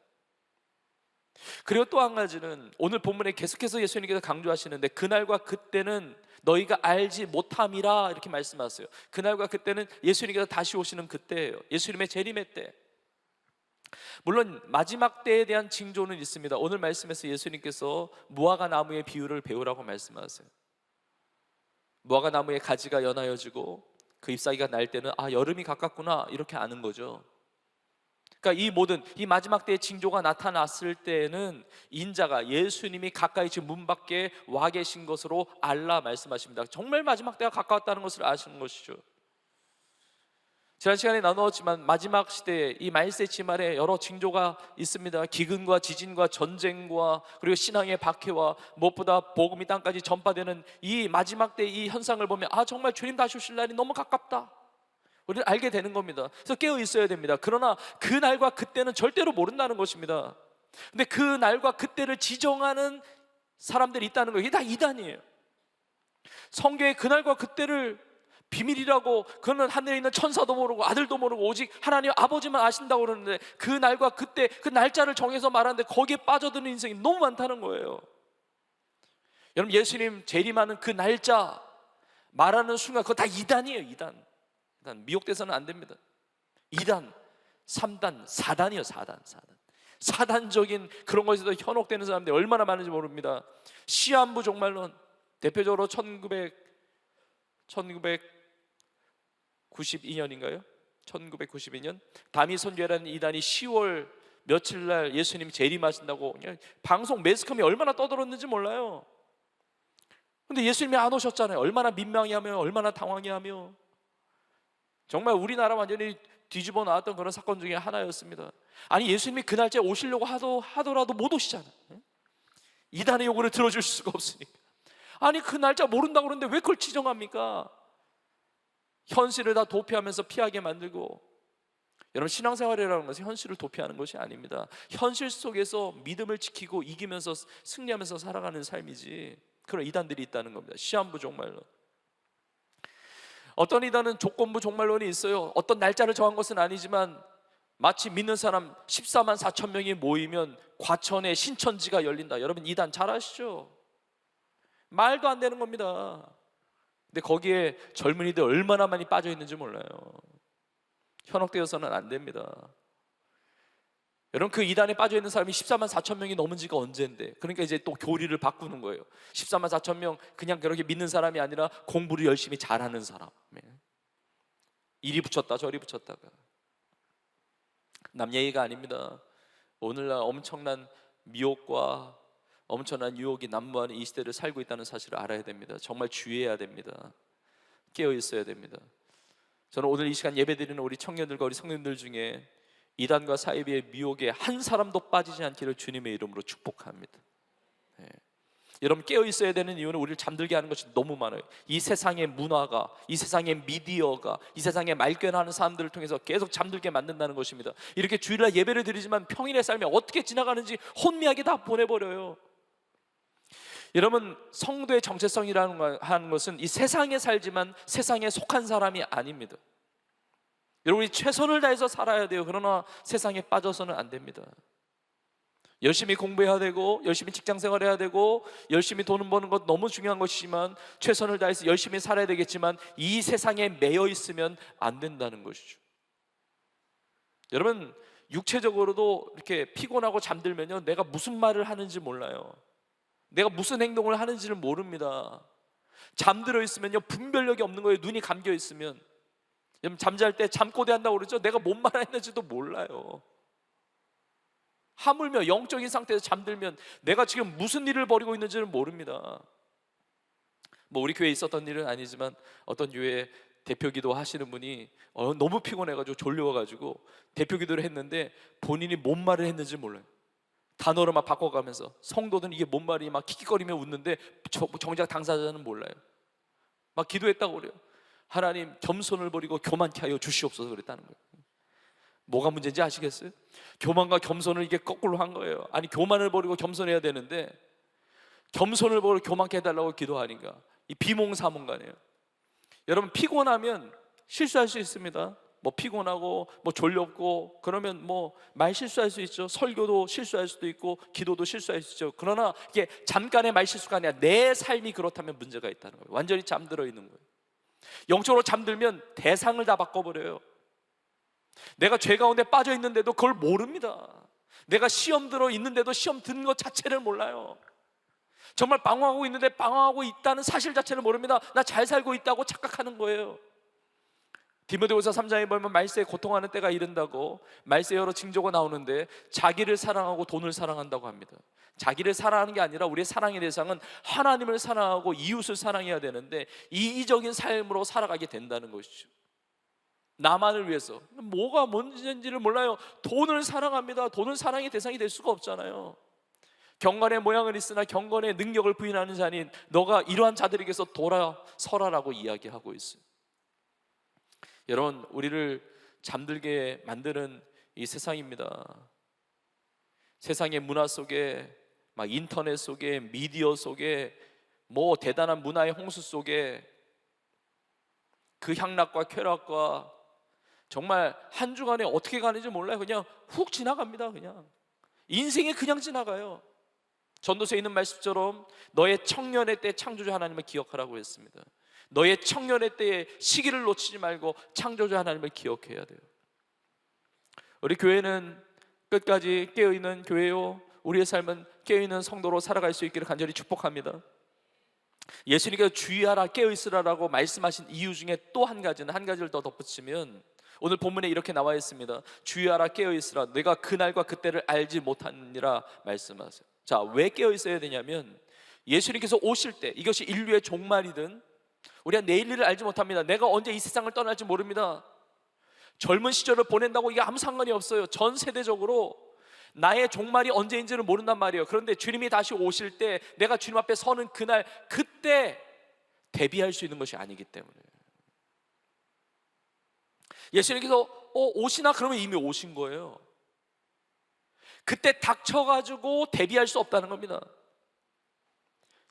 그리고 또 한 가지는 오늘 본문에 계속해서 예수님께서 강조하시는데, 그날과 그때는 너희가 알지 못함이라 이렇게 말씀하세요. 그날과 그때는 예수님께서 다시 오시는 그때예요. 예수님의 재림의 때. 물론 마지막 때에 대한 징조는 있습니다. 오늘 말씀에서 예수님께서 무화과 나무의 비유를 배우라고 말씀하세요. 무화과 나무의 가지가 연하여지고 그 잎사귀가 날 때는 아, 여름이 가깝구나 이렇게 아는 거죠. 그러니까 이 모든 이 마지막 때의 징조가 나타났을 때에는 인자가 예수님이 가까이 지금 문 밖에 와 계신 것으로 알라 말씀하십니다. 정말 마지막 때가 가까웠다는 것을 아시는 것이죠. 지난 시간에 나누었지만 마지막 시대에 이 말세 지말에 여러 징조가 있습니다. 기근과 지진과 전쟁과 그리고 신앙의 박해와 무엇보다 복음이 땅까지 전파되는 이 마지막 때 이 현상을 보면 아, 정말 주님 다시 오실 날이 너무 가깝다, 우리는 알게 되는 겁니다. 그래서 깨어 있어야 됩니다. 그러나 그 날과 그때는 절대로 모른다는 것입니다. 근데 그 날과 그때를 지정하는 사람들이 있다는 거예요. 이게 다 이단이에요. 성경에 그 날과 그때를 비밀이라고, 그는 하늘에 있는 천사도 모르고 아들도 모르고 오직 하나님 아버지만 아신다고 그러는데, 그 날과 그때 그 날짜를 정해서 말하는데 거기에 빠져드는 인생이 너무 많다는 거예요. 여러분, 예수님 재림하는 그 날짜 말하는 순간 그거 다 이단이에요. 이단. 미혹돼서는 안 됩니다. 2단, 3단, 4단이요. 4단. 사단적인 그런 것에서 현혹되는 사람들이 얼마나 많은지 모릅니다. 시한부 종말론, 대표적으로 1992년인가요? 1992년 다미 선교회라는 이단이 10월 며칠 날 예수님 재림하신다고 그냥 방송 매스컴이 얼마나 떠들었는지 몰라요. 근데 예수님이 안 오셨잖아요. 얼마나 민망해하며 얼마나 당황해하며, 정말 우리나라 완전히 뒤집어 놨던 그런 사건 중에 하나였습니다. 아니 예수님이 그 날짜에 오시려고 하더라도 못 오시잖아요. 이단의 요구를 들어줄 수가 없으니까. 아니 그 날짜 모른다고 그러는데 왜 그걸 지정합니까? 현실을 다 도피하면서 피하게 만들고. 여러분, 신앙생활이라는 것은 현실을 도피하는 것이 아닙니다. 현실 속에서 믿음을 지키고 이기면서 승리하면서 살아가는 삶이지, 그런 이단들이 있다는 겁니다. 시한부 종말론. 어떤 이단은 조건부 종말론이 있어요. 어떤 날짜를 정한 것은 아니지만 마치 믿는 사람 14만 4천 명이 모이면 과천에 신천지가 열린다. 여러분, 이단 잘 아시죠? 말도 안 되는 겁니다. 근데 거기에 젊은이들 얼마나 많이 빠져 있는지 몰라요. 현혹되어서는 안 됩니다. 여러분, 그 이단에 빠져 있는 사람이 14만 4천 명이 넘은 지가 언젠데, 그러니까 이제 또 교리를 바꾸는 거예요. 14만 4천 명 그냥 그렇게 믿는 사람이 아니라 공부를 열심히 잘하는 사람. 이리 붙였다 저리 붙였다가. 남 얘기가 아닙니다. 오늘날 엄청난 미혹과 엄청난 유혹이 난무하는 이 시대를 살고 있다는 사실을 알아야 됩니다. 정말 주의해야 됩니다. 깨어 있어야 됩니다. 저는 오늘 이 시간 예배드리는 우리 청년들과 우리 성도님들 중에 이단과 사이비의 미혹에 한 사람도 빠지지 않기를 주님의 이름으로 축복합니다. 여러분, 깨어 있어야 되는 이유는 우리를 잠들게 하는 것이 너무 많아요. 이 세상의 문화가, 이 세상의 미디어가, 이 세상의 말견하는 사람들을 통해서 계속 잠들게 만든다는 것입니다. 이렇게 주일날 예배를 드리지만 평일의 삶이 어떻게 지나가는지 혼미하게 다 보내버려요. 여러분, 성도의 정체성이라는 하는 것은 이 세상에 살지만 세상에 속한 사람이 아닙니다. 여러분이 최선을 다해서 살아야 돼요. 그러나 세상에 빠져서는 안 됩니다. 열심히 공부해야 되고, 열심히 직장생활 해야 되고, 열심히 돈 버는 것 너무 중요한 것이지만 최선을 다해서 열심히 살아야 되겠지만 이 세상에 매여 있으면 안 된다는 것이죠. 여러분, 육체적으로도 이렇게 피곤하고 잠들면요, 내가 무슨 말을 하는지 몰라요. 내가 무슨 행동을 하는지를 모릅니다. 잠들어 있으면요, 분별력이 없는 거예요. 눈이 감겨 있으면. 여러분, 잠잘 때 잠꼬대 한다고 그러죠. 내가 뭔 말 했는지도 몰라요. 하물며 영적인 상태에서 잠들면 내가 지금 무슨 일을 벌이고 있는지를 모릅니다. 뭐 우리 교회에 있었던 일은 아니지만 어떤 교회 대표기도 하시는 분이 너무 피곤해가지고 졸려가지고 대표기도를 했는데 본인이 뭔 말을 했는지 몰라요. 단어를 막 바꿔가면서 성도들은 이게 뭔 말이 막 킥킥거리며 웃는데 정작 당사자는 몰라요. 막 기도했다고 그래요. 하나님 겸손을 버리고 교만케 하여 주시옵소서 그랬다는 거예요. 뭐가 문제인지 아시겠어요? 교만과 겸손을 이게 거꾸로 한 거예요. 아니 교만을 버리고 겸손해야 되는데 겸손을 버리고 교만케 해달라고 기도하니까 이 비몽사몽간이에요. 여러분 피곤하면 실수할 수 있습니다. 뭐 피곤하고 뭐 졸렵고 그러면 뭐 말 실수할 수 있죠. 설교도 실수할 수도 있고 기도도 실수할 수 있죠. 그러나 이게 잠깐의 말 실수가 아니라 내 삶이 그렇다면 문제가 있다는 거예요. 완전히 잠들어 있는 거예요. 영적으로 잠들면 대상을 다 바꿔버려요. 내가 죄 가운데 빠져 있는데도 그걸 모릅니다. 내가 시험 들어 있는데도 시험 든 것 자체를 몰라요. 정말 방황하고 있는데 방황하고 있다는 사실 자체를 모릅니다. 나 잘 살고 있다고 착각하는 거예요. 디모데후서 3장에 보면 말세에 고통하는 때가 이른다고 말세 여러 징조가 나오는데 자기를 사랑하고 돈을 사랑한다고 합니다. 자기를 사랑하는 게 아니라 우리의 사랑의 대상은 하나님을 사랑하고 이웃을 사랑해야 되는데 이기적인 삶으로 살아가게 된다는 것이죠. 나만을 위해서 뭐가 뭔지를 몰라요. 돈을 사랑합니다. 돈은 사랑의 대상이 될 수가 없잖아요. 경건의 모양은 있으나 경건의 능력을 부인하는 자는 너가 이러한 자들에게서 돌아서라라고 이야기하고 있어요. 여러분, 우리를 잠들게 만드는 이 세상입니다. 세상의 문화 속에 막 인터넷 속에 미디어 속에 뭐 대단한 문화의 홍수 속에 그 향락과 쾌락과 정말 한 주간에 어떻게 가는지 몰라요. 그냥 훅 지나갑니다. 그냥 인생이 그냥 지나가요. 전도서에 있는 말씀처럼 너의 청년의 때 창조주 하나님을 기억하라고 했습니다. 너의 청년의 때에 시기를 놓치지 말고 창조주 하나님을 기억해야 돼요. 우리 교회는 끝까지 깨어있는 교회요, 우리의 삶은 깨어있는 성도로 살아갈 수 있기를 간절히 축복합니다. 예수님께서 주의하라 깨어있으라라고 말씀하신 이유 중에 또 한 가지를 더 덧붙이면 오늘 본문에 이렇게 나와 있습니다. 주의하라 깨어있으라 내가 그날과 그때를 알지 못하느니라 말씀하세요. 자, 왜 깨어있어야 되냐면 예수님께서 오실 때 이것이 인류의 종말이든 우리가 내일 일을 알지 못합니다. 내가 언제 이 세상을 떠날지 모릅니다. 젊은 시절을 보낸다고 이게 아무 상관이 없어요. 전 세대적으로 나의 종말이 언제인지를 모른단 말이에요. 그런데 주님이 다시 오실 때 내가 주님 앞에 서는 그날 그때 대비할 수 있는 것이 아니기 때문에 예수님께서 오시나 그러면 이미 오신 거예요. 그때 닥쳐가지고 대비할 수 없다는 겁니다.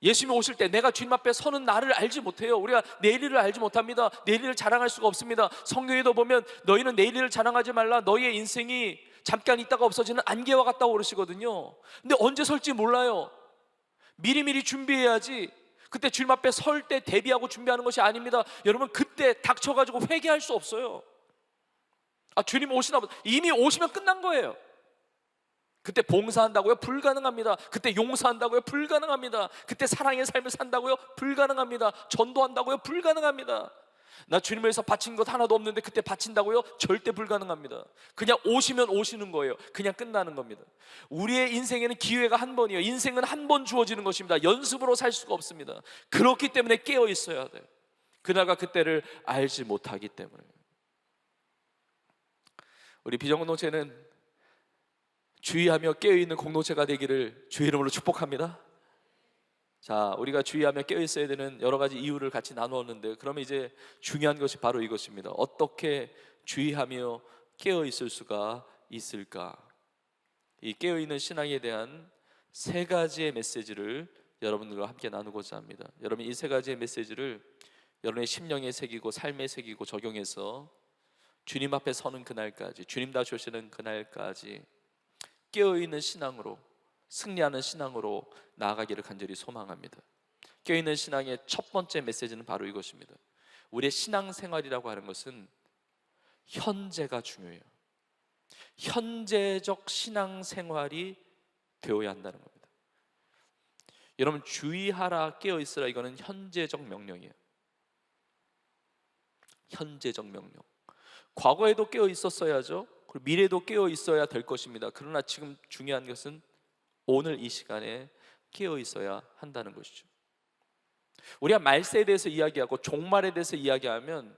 예수님이 오실 때 내가 주님 앞에 서는 나를 알지 못해요. 우리가 내일을 알지 못합니다. 내일을 자랑할 수가 없습니다. 성경에도 보면 너희는 내일을 자랑하지 말라. 너희의 인생이 잠깐 있다가 없어지는 안개와 같다고 그러시거든요. 근데 언제 설지 몰라요. 미리미리 준비해야지. 그때 주님 앞에 설 때 대비하고 준비하는 것이 아닙니다. 여러분 그때 닥쳐가지고 회개할 수 없어요. 주님 오시나 보다. 이미 오시면 끝난 거예요. 그때 봉사한다고요? 불가능합니다. 그때 용서한다고요? 불가능합니다. 그때 사랑의 삶을 산다고요? 불가능합니다. 전도한다고요? 불가능합니다. 나 주님을 위해서 바친 것 하나도 없는데 그때 바친다고요? 절대 불가능합니다. 그냥 오시면 오시는 거예요. 그냥 끝나는 겁니다. 우리의 인생에는 기회가 한 번이에요. 인생은 한 번 주어지는 것입니다. 연습으로 살 수가 없습니다. 그렇기 때문에 깨어 있어야 돼요. 그날과 그때를 알지 못하기 때문에. 우리 비전공동체는 주의하며 깨어있는 공동체가 되기를 주의 이름으로 축복합니다. 자, 우리가 주의하며 깨어있어야 되는 여러 가지 이유를 같이 나누었는데 그러면 이제 중요한 것이 바로 이것입니다. 어떻게 주의하며 깨어있을 수가 있을까? 이 깨어있는 신앙에 대한 세 가지의 메시지를 여러분들과 함께 나누고자 합니다. 여러분 이 세 가지의 메시지를 여러분의 심령에 새기고 삶에 새기고 적용해서 주님 앞에 서는 그날까지, 주님 다시 오시는 그날까지 깨어있는 신앙으로, 승리하는 신앙으로 나아가기를 간절히 소망합니다. 깨어있는 신앙의 첫 번째 메시지는 바로 이것입니다. 우리의 신앙생활이라고 하는 것은 현재가 중요해요. 현재적 신앙생활이 되어야 한다는 겁니다. 여러분 주의하라 깨어있으라 이거는 현재적 명령이에요. 현재적 명령. 과거에도 깨어 있었어야죠. 그리고 미래도 깨어 있어야 될 것입니다. 그러나 지금 중요한 것은 오늘 이 시간에 깨어 있어야 한다는 것이죠. 우리가 말세에 대해서 이야기하고 종말에 대해서 이야기하면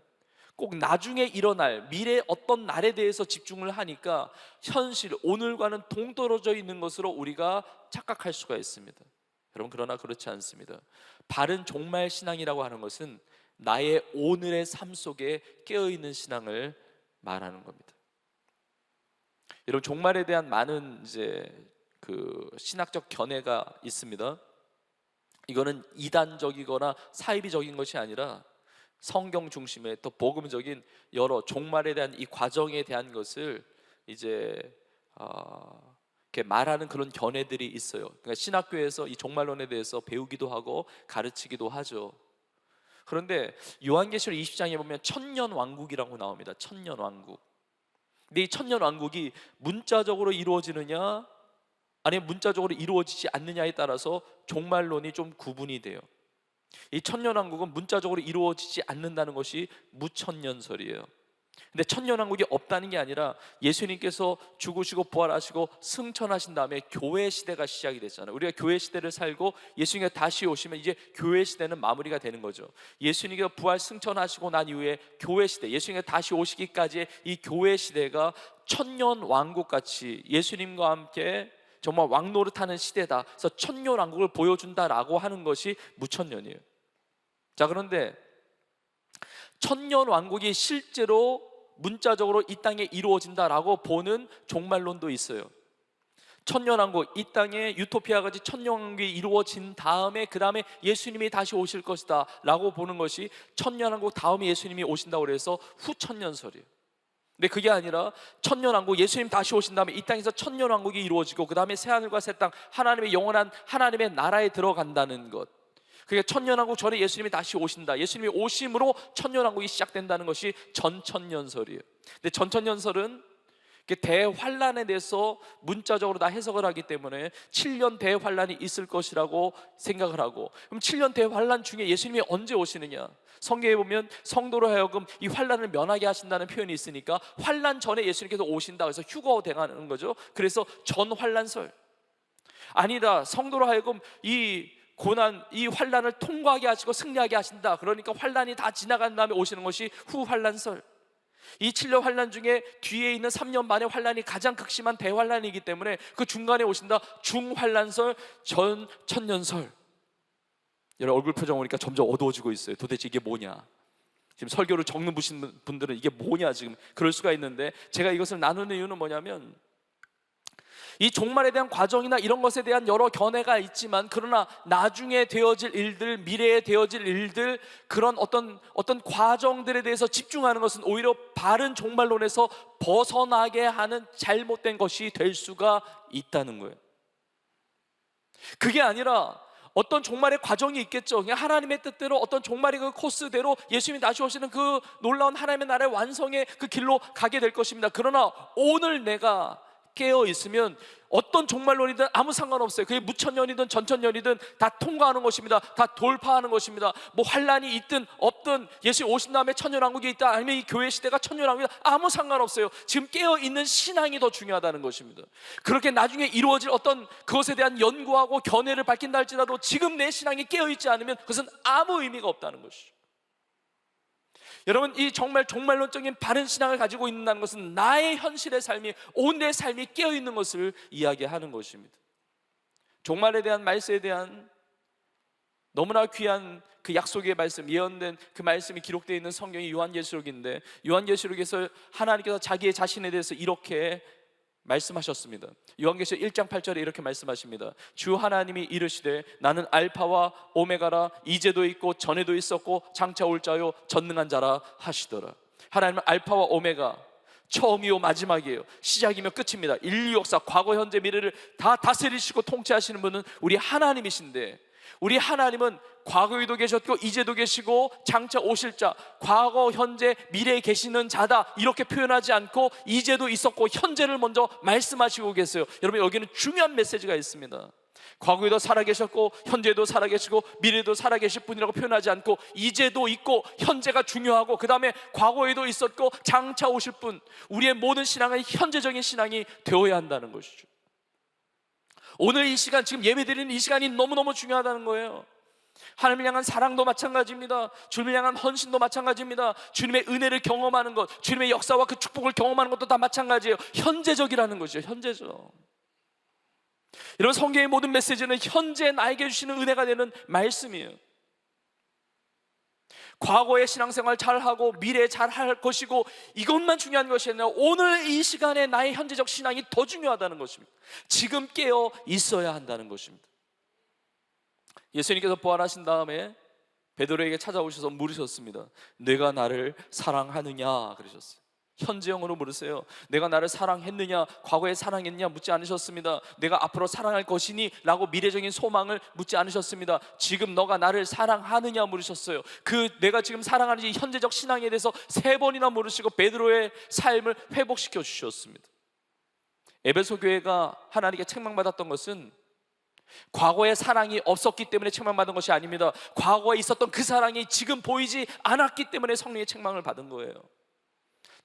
꼭 나중에 일어날 미래 어떤 날에 대해서 집중을 하니까 현실, 오늘과는 동떨어져 있는 것으로 우리가 착각할 수가 있습니다. 여러분, 그러나 그렇지 않습니다. 바른 종말 신앙이라고 하는 것은 나의 오늘의 삶 속에 깨어있는 신앙을 말하는 겁니다. 여러분, 종말에 대한 많은 그 신학적 견해가 있습니다. 이거는 이단적이거나 사이비적인 것이 아니라 성경 중심의 또 복음적인 여러 종말에 대한 이 과정에 대한 것을 이렇게 말하는 그런 견해들이 있어요. 그러니까 신학교에서 이 종말론에 대해서 배우기도 하고 가르치기도 하죠. 그런데 요한계시록 20장에 보면 천년왕국이라고 나옵니다. 천년왕국. 근데 이 천년왕국이 문자적으로 이루어지느냐 아니면 문자적으로 이루어지지 않느냐에 따라서 종말론이 좀 구분이 돼요. 이 천년왕국은 문자적으로 이루어지지 않는다는 것이 무천년설이에요. 근데 천년왕국이 없다는 게 아니라 예수님께서 죽으시고 부활하시고 승천하신 다음에 교회 시대가 시작이 됐잖아요. 우리가 교회 시대를 살고 예수님이 다시 오시면 이제 교회 시대는 마무리가 되는 거죠. 예수님께서 부활 승천하시고 난 이후에 교회 시대, 예수님이 다시 오시기까지의 이 교회 시대가 천년왕국같이 예수님과 함께 정말 왕노릇하는 시대다. 그래서 천년왕국을 보여준다라고 하는 것이 무천년이에요. 자, 그런데 천년왕국이 실제로 문자적으로 이 땅에 이루어진다라고 보는 종말론도 있어요. 천년왕국, 이 땅에 유토피아같이 천년왕국이 이루어진 다음에 그 다음에 예수님이 다시 오실 것이다 라고 보는 것이 천년왕국 다음에 예수님이 오신다고 해서 후천년설이에요. 근데 그게 아니라 천년왕국, 예수님 다시 오신 다음에 이 땅에서 천년왕국이 이루어지고 그 다음에 새하늘과 새 땅, 하나님의 영원한 하나님의 나라에 들어간다는 것. 그게 천년왕국 전에 예수님이 다시 오신다, 예수님이 오심으로 천년왕국이 시작된다는 것이 전천년설이에요. 근데 전천년설은 대환란에 대해서 문자적으로 다 해석을 하기 때문에 7년 대환란이 있을 것이라고 생각을 하고, 그럼 7년 대환란 중에 예수님이 언제 오시느냐? 성경에 보면 성도로 하여금 이 환란을 면하게 하신다는 표현이 있으니까 환란 전에 예수님께서 오신다, 그래서 휴거되는 거죠. 그래서 전환란설. 아니다, 성도로 하여금 이 고난, 이 환란을 통과하게 하시고 승리하게 하신다, 그러니까 환란이 다 지나간 다음에 오시는 것이 후환란설. 이 7년 환란 중에 뒤에 있는 3년 반의 환란이 가장 극심한 대환란이기 때문에 그 중간에 오신다, 중환란설, 전천년설. 여러분, 얼굴 표정 보니까 점점 어두워지고 있어요. 도대체 이게 뭐냐? 지금 설교를 적는 분들은 이게 뭐냐 지금 그럴 수가 있는데, 제가 이것을 나누는 이유는 뭐냐면, 이 종말에 대한 과정이나 이런 것에 대한 여러 견해가 있지만, 그러나 나중에 되어질 일들, 미래에 되어질 일들, 그런 어떤 과정들에 대해서 집중하는 것은 오히려 바른 종말론에서 벗어나게 하는 잘못된 것이 될 수가 있다는 거예요. 그게 아니라 어떤 종말의 과정이 있겠죠. 그냥 하나님의 뜻대로 어떤 종말의 그 코스대로 예수님이 다시 오시는 그 놀라운 하나님의 나라의 완성의 그 길로 가게 될 것입니다. 그러나 오늘 내가 깨어 있으면 어떤 종말론이든 아무 상관없어요. 그게 무천년이든 전천년이든 다 통과하는 것입니다. 다 돌파하는 것입니다. 뭐 환란이 있든 없든, 예수 오신 다음에 천년왕국이 있다, 아니면 이 교회 시대가 천년왕국이다, 아무 상관없어요. 지금 깨어 있는 신앙이 더 중요하다는 것입니다. 그렇게 나중에 이루어질 어떤 그것에 대한 연구하고 견해를 밝힌다 할지라도 지금 내 신앙이 깨어 있지 않으면 그것은 아무 의미가 없다는 것이죠. 여러분, 이 정말 종말론적인 바른 신앙을 가지고 있는다는 것은 나의 현실의 삶이, 오늘의 삶이 깨어있는 것을 이야기하는 것입니다. 종말에 대한 말씀에 대한 너무나 귀한 그 약속의 말씀, 예언된 그 말씀이 기록되어 있는 성경이 요한계시록인데, 요한계시록에서 하나님께서 자기의 자신에 대해서 이렇게 말씀하셨습니다. 요한계시록 1장 8절에 이렇게 말씀하십니다. 주 하나님이 이르시되 나는 알파와 오메가라, 이제도 있고 전에도 있었고 장차 올 자요 전능한 자라 하시더라. 하나님은 알파와 오메가, 처음이요 마지막이에요. 시작이며 끝입니다. 인류 역사, 과거 현재 미래를 다 다스리시고 통치하시는 분은 우리 하나님이신데, 우리 하나님은 과거에도 계셨고 이제도 계시고 장차 오실 자, 과거 현재 미래에 계시는 자다, 이렇게 표현하지 않고 이제도 있었고 현재를 먼저 말씀하시고 계세요. 여러분, 여기는 중요한 메시지가 있습니다. 과거에도 살아계셨고 현재도 살아계시고 미래도 살아계실 분이라고 표현하지 않고 이제도 있고 현재가 중요하고 그 다음에 과거에도 있었고 장차 오실 분, 우리의 모든 신앙은 현재적인 신앙이 되어야 한다는 것이죠. 오늘 이 시간, 지금 예배드리는 이 시간이 너무너무 중요하다는 거예요. 하나님을 향한 사랑도 마찬가지입니다. 주님을 향한 헌신도 마찬가지입니다. 주님의 은혜를 경험하는 것, 주님의 역사와 그 축복을 경험하는 것도 다 마찬가지예요. 현재적이라는 것이죠. 현재적. 여러분, 성경의 모든 메시지는 현재 나에게 주시는 은혜가 되는 말씀이에요. 과거의 신앙생활 잘하고 미래에 잘할 것이고 이것만 중요한 것이 아니라 오늘 이 시간에 나의 현재적 신앙이 더 중요하다는 것입니다. 지금 깨어 있어야 한다는 것입니다. 예수님께서 부활하신 다음에 베드로에게 찾아오셔서 물으셨습니다. 내가 나를 사랑하느냐 그러셨어요. 현재형으로 물으세요. 내가 나를 사랑했느냐, 과거에 사랑했느냐 묻지 않으셨습니다. 내가 앞으로 사랑할 것이니 라고 미래적인 소망을 묻지 않으셨습니다. 지금 너가 나를 사랑하느냐 물으셨어요. 그 내가 지금 사랑하는 이 현재적 신앙에 대해서 3번이나 물으시고 베드로의 삶을 회복시켜 주셨습니다. 에베소 교회가 하나님께 책망받았던 것은 과거의 사랑이 없었기 때문에 책망받은 것이 아닙니다. 과거에 있었던 그 사랑이 지금 보이지 않았기 때문에 성령의 책망을 받은 거예요.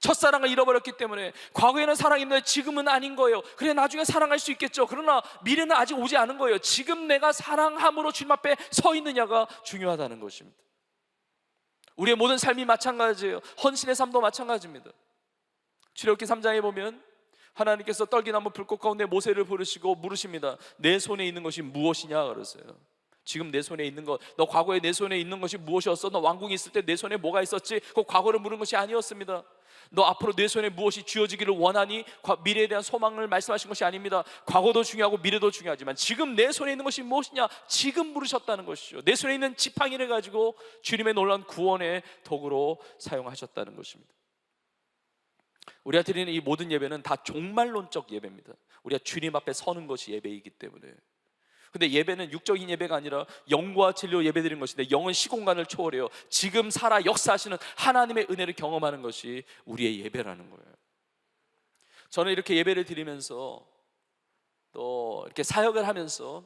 첫사랑을 잃어버렸기 때문에 과거에는 사랑했는데 지금은 아닌 거예요. 그래, 나중에 사랑할 수 있겠죠. 그러나 미래는 아직 오지 않은 거예요. 지금 내가 사랑함으로 주님 앞에 서 있느냐가 중요하다는 것입니다. 우리의 모든 삶이 마찬가지예요. 헌신의 삶도 마찬가지입니다. 출애굽기 3장에 보면 하나님께서 떨기나무 불꽃 가운데 모세를 부르시고 물으십니다. 내 손에 있는 것이 무엇이냐 그러세요. 지금 내 손에 있는 것, 너 과거에 내 손에 있는 것이 무엇이었어? 너 왕궁에 있을 때 내 손에 뭐가 있었지? 그 과거를 물은 것이 아니었습니다. 너 앞으로 내 손에 무엇이 쥐어지기를 원하니? 미래에 대한 소망을 말씀하신 것이 아닙니다. 과거도 중요하고 미래도 중요하지만 지금 내 손에 있는 것이 무엇이냐? 지금 물으셨다는 것이죠. 내 손에 있는 지팡이를 가지고 주님의 놀라운 구원의 도구로 사용하셨다는 것입니다. 우리가 드리는 이 모든 예배는 다 종말론적 예배입니다. 우리가 주님 앞에 서는 것이 예배이기 때문에. 근데 예배는 육적인 예배가 아니라 영과 진리로 예배드리는 것인데, 영은 시공간을 초월해요. 지금 살아 역사하시는 하나님의 은혜를 경험하는 것이 우리의 예배라는 거예요. 저는 이렇게 예배를 드리면서 또 이렇게 사역을 하면서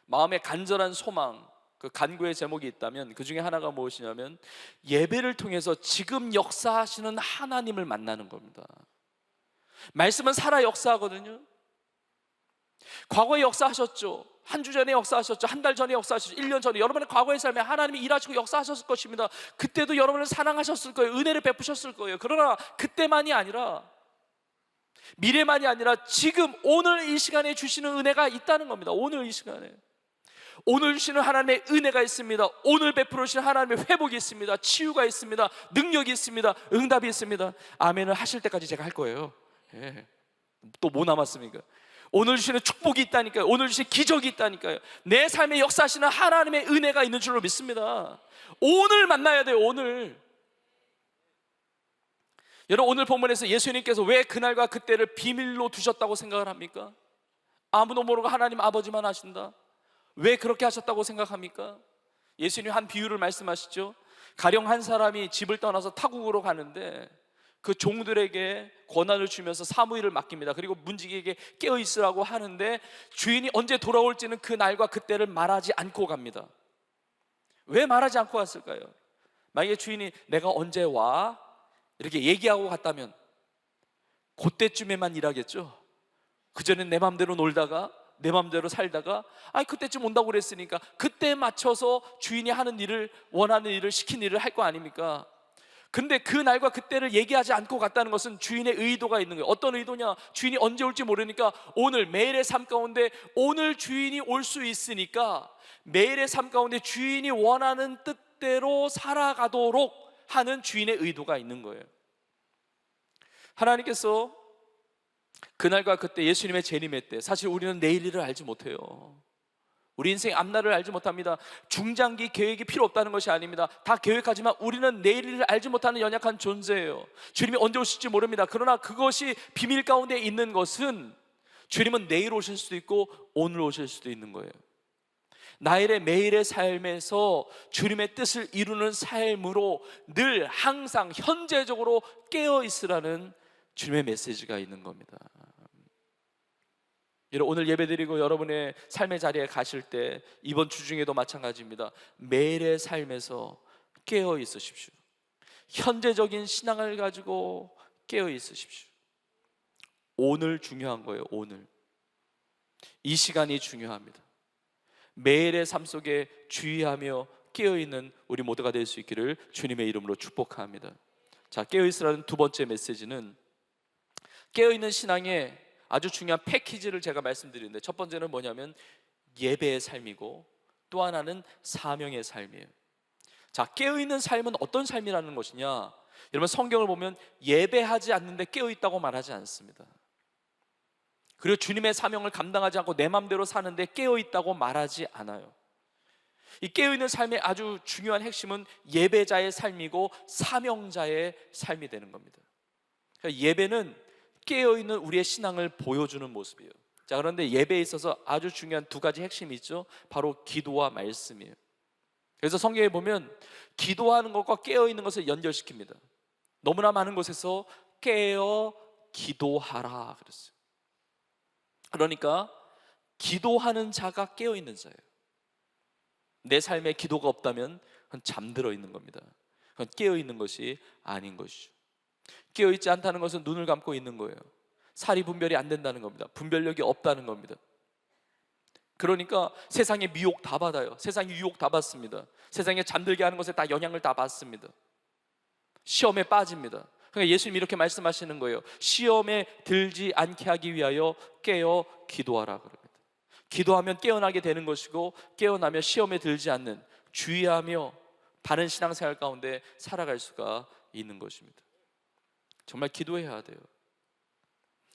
마음에 간절한 소망, 그 간구의 제목이 있다면 그 중에 하나가 무엇이냐면 예배를 통해서 지금 역사하시는 하나님을 만나는 겁니다. 말씀은 살아 역사하거든요. 과거에 역사하셨죠. 한 주 전에 역사하셨죠. 한 달 전에 역사하셨죠. 1년 전에 여러분의 과거의 삶에 하나님이 일하시고 역사하셨을 것입니다. 그때도 여러분을 사랑하셨을 거예요. 은혜를 베푸셨을 거예요. 그러나 그때만이 아니라, 미래만이 아니라 지금 오늘 이 시간에 주시는 은혜가 있다는 겁니다. 오늘 이 시간에 오늘 주시는 하나님의 은혜가 있습니다. 오늘 베풀어 주시는 하나님의 회복이 있습니다. 치유가 있습니다. 능력이 있습니다. 응답이 있습니다. 아멘을 하실 때까지 제가 할 거예요. 예. 또 뭐 남았습니까? 오늘 주시는 축복이 있다니까요. 오늘 주시는 기적이 있다니까요. 내 삶에 역사하시는 하나님의 은혜가 있는 줄로 믿습니다. 오늘 만나야 돼요. 오늘. 여러분, 오늘 본문에서 예수님께서 왜 그날과 그때를 비밀로 두셨다고 생각을 합니까? 아무도 모르고 하나님 아버지만 아신다. 왜 그렇게 하셨다고 생각합니까? 예수님 한 비유를 말씀하시죠. 가령 한 사람이 집을 떠나서 타국으로 가는데 그 종들에게 권한을 주면서 사무일을 맡깁니다. 그리고 문지기에게 깨어 있으라고 하는데 주인이 언제 돌아올지는 그 날과 그때를 말하지 않고 갑니다. 왜 말하지 않고 갔을까요? 만약에 주인이 내가 언제 와 이렇게 얘기하고 갔다면 그때쯤에만 일하겠죠. 그전엔 내 맘대로 놀다가 내 맘대로 살다가 그때쯤 온다고 그랬으니까 그때 맞춰서 주인이 하는 일을, 원하는 일을, 시킨 일을 할 거 아닙니까? 근데 그 날과 그때를 얘기하지 않고 갔다는 것은 주인의 의도가 있는 거예요. 어떤 의도냐? 주인이 언제 올지 모르니까 오늘 매일의 삶 가운데 오늘 주인이 올 수 있으니까 매일의 삶 가운데 주인이 원하는 뜻대로 살아가도록 하는 주인의 의도가 있는 거예요. 하나님께서 그날과 그때, 예수님의 재림의 때, 사실 우리는 내일 일을 알지 못해요. 우리 인생 앞날을 알지 못합니다. 중장기 계획이 필요 없다는 것이 아닙니다. 다 계획하지만 우리는 내일 일을 알지 못하는 연약한 존재예요. 주님이 언제 오실지 모릅니다. 그러나 그것이 비밀 가운데 있는 것은 주님은 내일 오실 수도 있고 오늘 오실 수도 있는 거예요. 나의 매일의 삶에서 주님의 뜻을 이루는 삶으로 늘 항상 현재적으로 깨어 있으라는 주님의 메시지가 있는 겁니다. 오늘 예배드리고 여러분의 삶의 자리에 가실 때 이번 주 중에도 마찬가지입니다. 매일의 삶에서 깨어 있으십시오. 현재적인 신앙을 가지고 깨어 있으십시오. 오늘 중요한 거예요. 오늘 이 시간이 중요합니다. 매일의 삶 속에 주의하며 깨어있는 우리 모두가 될 수 있기를 주님의 이름으로 축복합니다. 자, 깨어있으라는 두 번째 메시지는 깨어있는 신앙의 아주 중요한 패키지를 제가 말씀드리는데, 첫 번째는 뭐냐면 예배의 삶이고, 또 하나는 사명의 삶이에요. 자, 깨어있는 삶은 어떤 삶이라는 것이냐? 여러분, 성경을 보면 예배하지 않는데 깨어있다고 말하지 않습니다. 그리고 주님의 사명을 감당하지 않고 내 맘대로 사는데 깨어있다고 말하지 않아요. 이 깨어있는 삶의 아주 중요한 핵심은 예배자의 삶이고 사명자의 삶이 되는 겁니다. 그러니까 예배는 깨어있는 우리의 신앙을 보여주는 모습이에요. 자, 그런데 예배에 있어서 아주 중요한 두 가지 핵심이 있죠. 바로 기도와 말씀이에요. 그래서 성경에 보면 기도하는 것과 깨어있는 것을 연결시킵니다. 너무나 많은 곳에서 깨어 기도하라 그랬어요. 그러니까 기도하는 자가 깨어있는 자예요. 내 삶에 기도가 없다면 그건 잠들어 있는 겁니다. 그건 깨어있는 것이 아닌 것이죠. 깨어있지 않다는 것은 눈을 감고 있는 거예요. 사리 분별이 안 된다는 겁니다. 분별력이 없다는 겁니다. 그러니까 세상의 미혹 다 받아요. 세상의 유혹 다 받습니다. 세상에 잠들게 하는 것에 다 영향을 다 받습니다. 시험에 빠집니다. 그러니까 예수님이 이렇게 말씀하시는 거예요. 시험에 들지 않게 하기 위하여 깨어 기도하라 그럽니다. 기도하면 깨어나게 되는 것이고, 깨어나면 시험에 들지 않는, 주의하며 바른 신앙생활 가운데 살아갈 수가 있는 것입니다. 정말 기도해야 돼요.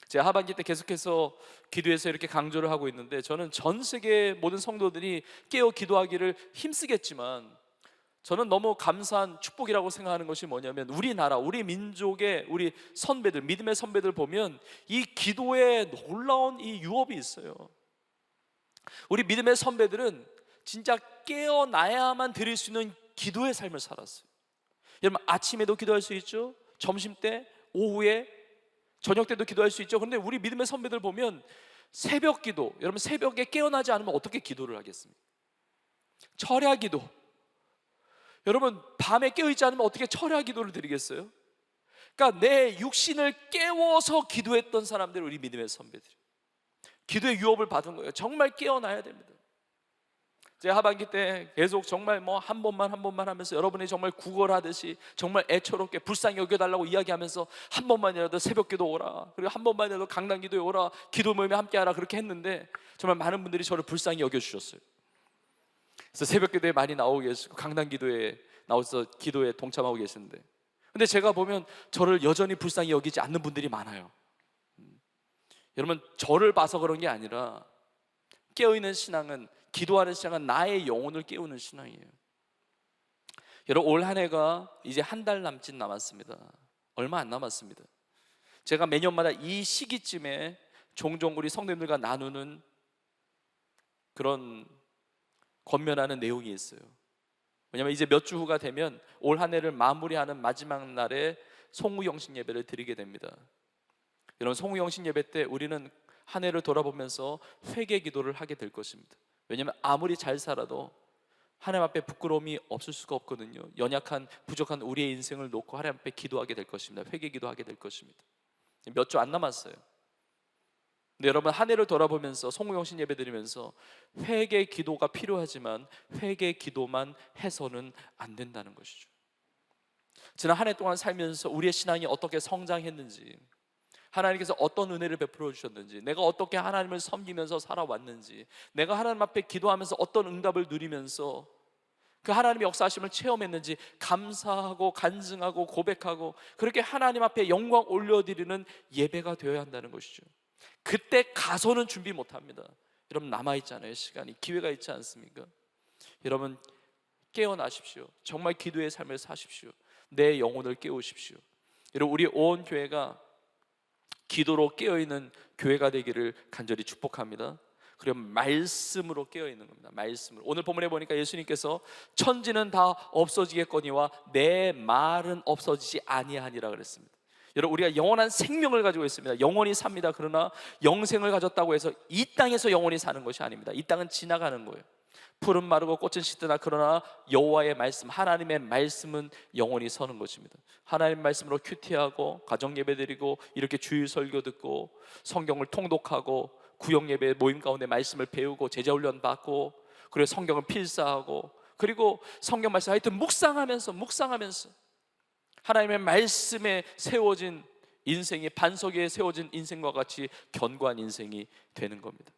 제가 하반기 때 계속해서 기도해서 이렇게 강조를 하고 있는데, 저는 전 세계 모든 성도들이 깨어 기도하기를 힘쓰겠지만, 저는 너무 감사한 축복이라고 생각하는 것이 뭐냐면, 우리나라, 우리 민족의 우리 선배들, 믿음의 선배들 보면 이 기도에 놀라운 이 유업이 있어요. 우리 믿음의 선배들은 진짜 깨어나야만 드릴 수 있는 기도의 삶을 살았어요. 여러분, 아침에도 기도할 수 있죠. 점심 때, 오후에, 저녁 때도 기도할 수 있죠. 그런데 우리 믿음의 선배들 보면 새벽 기도, 여러분 새벽에 깨어나지 않으면 어떻게 기도를 하겠습니까? 철야 기도, 여러분 밤에 깨어있지 않으면 어떻게 철야 기도를 드리겠어요? 그러니까 내 육신을 깨워서 기도했던 사람들, 우리 믿음의 선배들이 기도의 유업을 받은 거예요. 정말 깨어나야 됩니다. 제가 하반기 때 계속 정말 한 번만 하면서 여러분이 정말 구걸하듯이 정말 애처롭게 불쌍히 여겨달라고 이야기하면서 한 번만이라도 새벽 기도 오라, 그리고 한 번만이라도 강단 기도에 오라, 기도 모임에 함께하라, 그렇게 했는데 정말 많은 분들이 저를 불쌍히 여겨주셨어요. 그래서 새벽 기도에 많이 나오고 계시고 강단 기도에 나와서 기도에 동참하고 계시는데, 근데 제가 보면 저를 여전히 불쌍히 여기지 않는 분들이 많아요. 여러분, 저를 봐서 그런 게 아니라 깨어있는 신앙은, 기도하는 신앙은 나의 영혼을 깨우는 신앙이에요. 여러분, 올 한 해가 이제 한 달 남짓 남았습니다. 얼마 안 남았습니다. 제가 매년마다 이 시기쯤에 종종 우리 성도님들과 나누는 그런 권면하는 내용이 있어요. 왜냐하면 이제 몇 주 후가 되면 올 한 해를 마무리하는 마지막 날에 송우영신 예배를 드리게 됩니다. 여러분, 송우영신 예배 때 우리는 한 해를 돌아보면서 회개 기도를 하게 될 것입니다. 왜냐하면 아무리 잘 살아도 하나님 앞에 부끄러움이 없을 수가 없거든요. 연약한, 부족한 우리의 인생을 놓고 하나님 앞에 기도하게 될 것입니다. 회개 기도하게 될 것입니다. 몇 주 안 남았어요. 근데 여러분, 한 해를 돌아보면서 송우영신 예배 드리면서 회개 기도가 필요하지만 회개 기도만 해서는 안 된다는 것이죠. 지난 한 해 동안 살면서 우리의 신앙이 어떻게 성장했는지, 하나님께서 어떤 은혜를 베풀어 주셨는지, 내가 어떻게 하나님을 섬기면서 살아왔는지, 내가 하나님 앞에 기도하면서 어떤 응답을 누리면서 그 하나님의 역사하심을 체험했는지 감사하고 간증하고 고백하고, 그렇게 하나님 앞에 영광 올려드리는 예배가 되어야 한다는 것이죠. 그때 가서는 준비 못합니다. 여러분, 남아있잖아요. 시간이, 기회가 있지 않습니까? 여러분, 깨어나십시오. 정말 기도의 삶을 사십시오. 내 영혼을 깨우십시오. 여러분, 우리 온 교회가 기도로 깨어있는 교회가 되기를 간절히 축복합니다. 그리고 말씀으로 깨어있는 겁니다. 말씀으로. 오늘 본문에 보니까 예수님께서 천지는 다 없어지겠거니와 내 말은 없어지지 아니하니라 그랬습니다. 여러분, 우리가 영원한 생명을 가지고 있습니다. 영원히 삽니다. 그러나 영생을 가졌다고 해서 이 땅에서 영원히 사는 것이 아닙니다. 이 땅은 지나가는 거예요. 풀은 마르고 꽃은 시드나 그러나 여호와의 말씀, 하나님의 말씀은 영원히 서는 것입니다. 하나님 말씀으로 큐티하고 가정 예배 드리고 이렇게 주일 설교 듣고 성경을 통독하고 구역 예배 모임 가운데 말씀을 배우고 제자 훈련 받고 그리고 성경을 필사하고, 그리고 성경 말씀 하여튼 묵상하면서 하나님의 말씀에 세워진 인생이, 반석 위에 세워진 인생과 같이 견고한 인생이 되는 겁니다.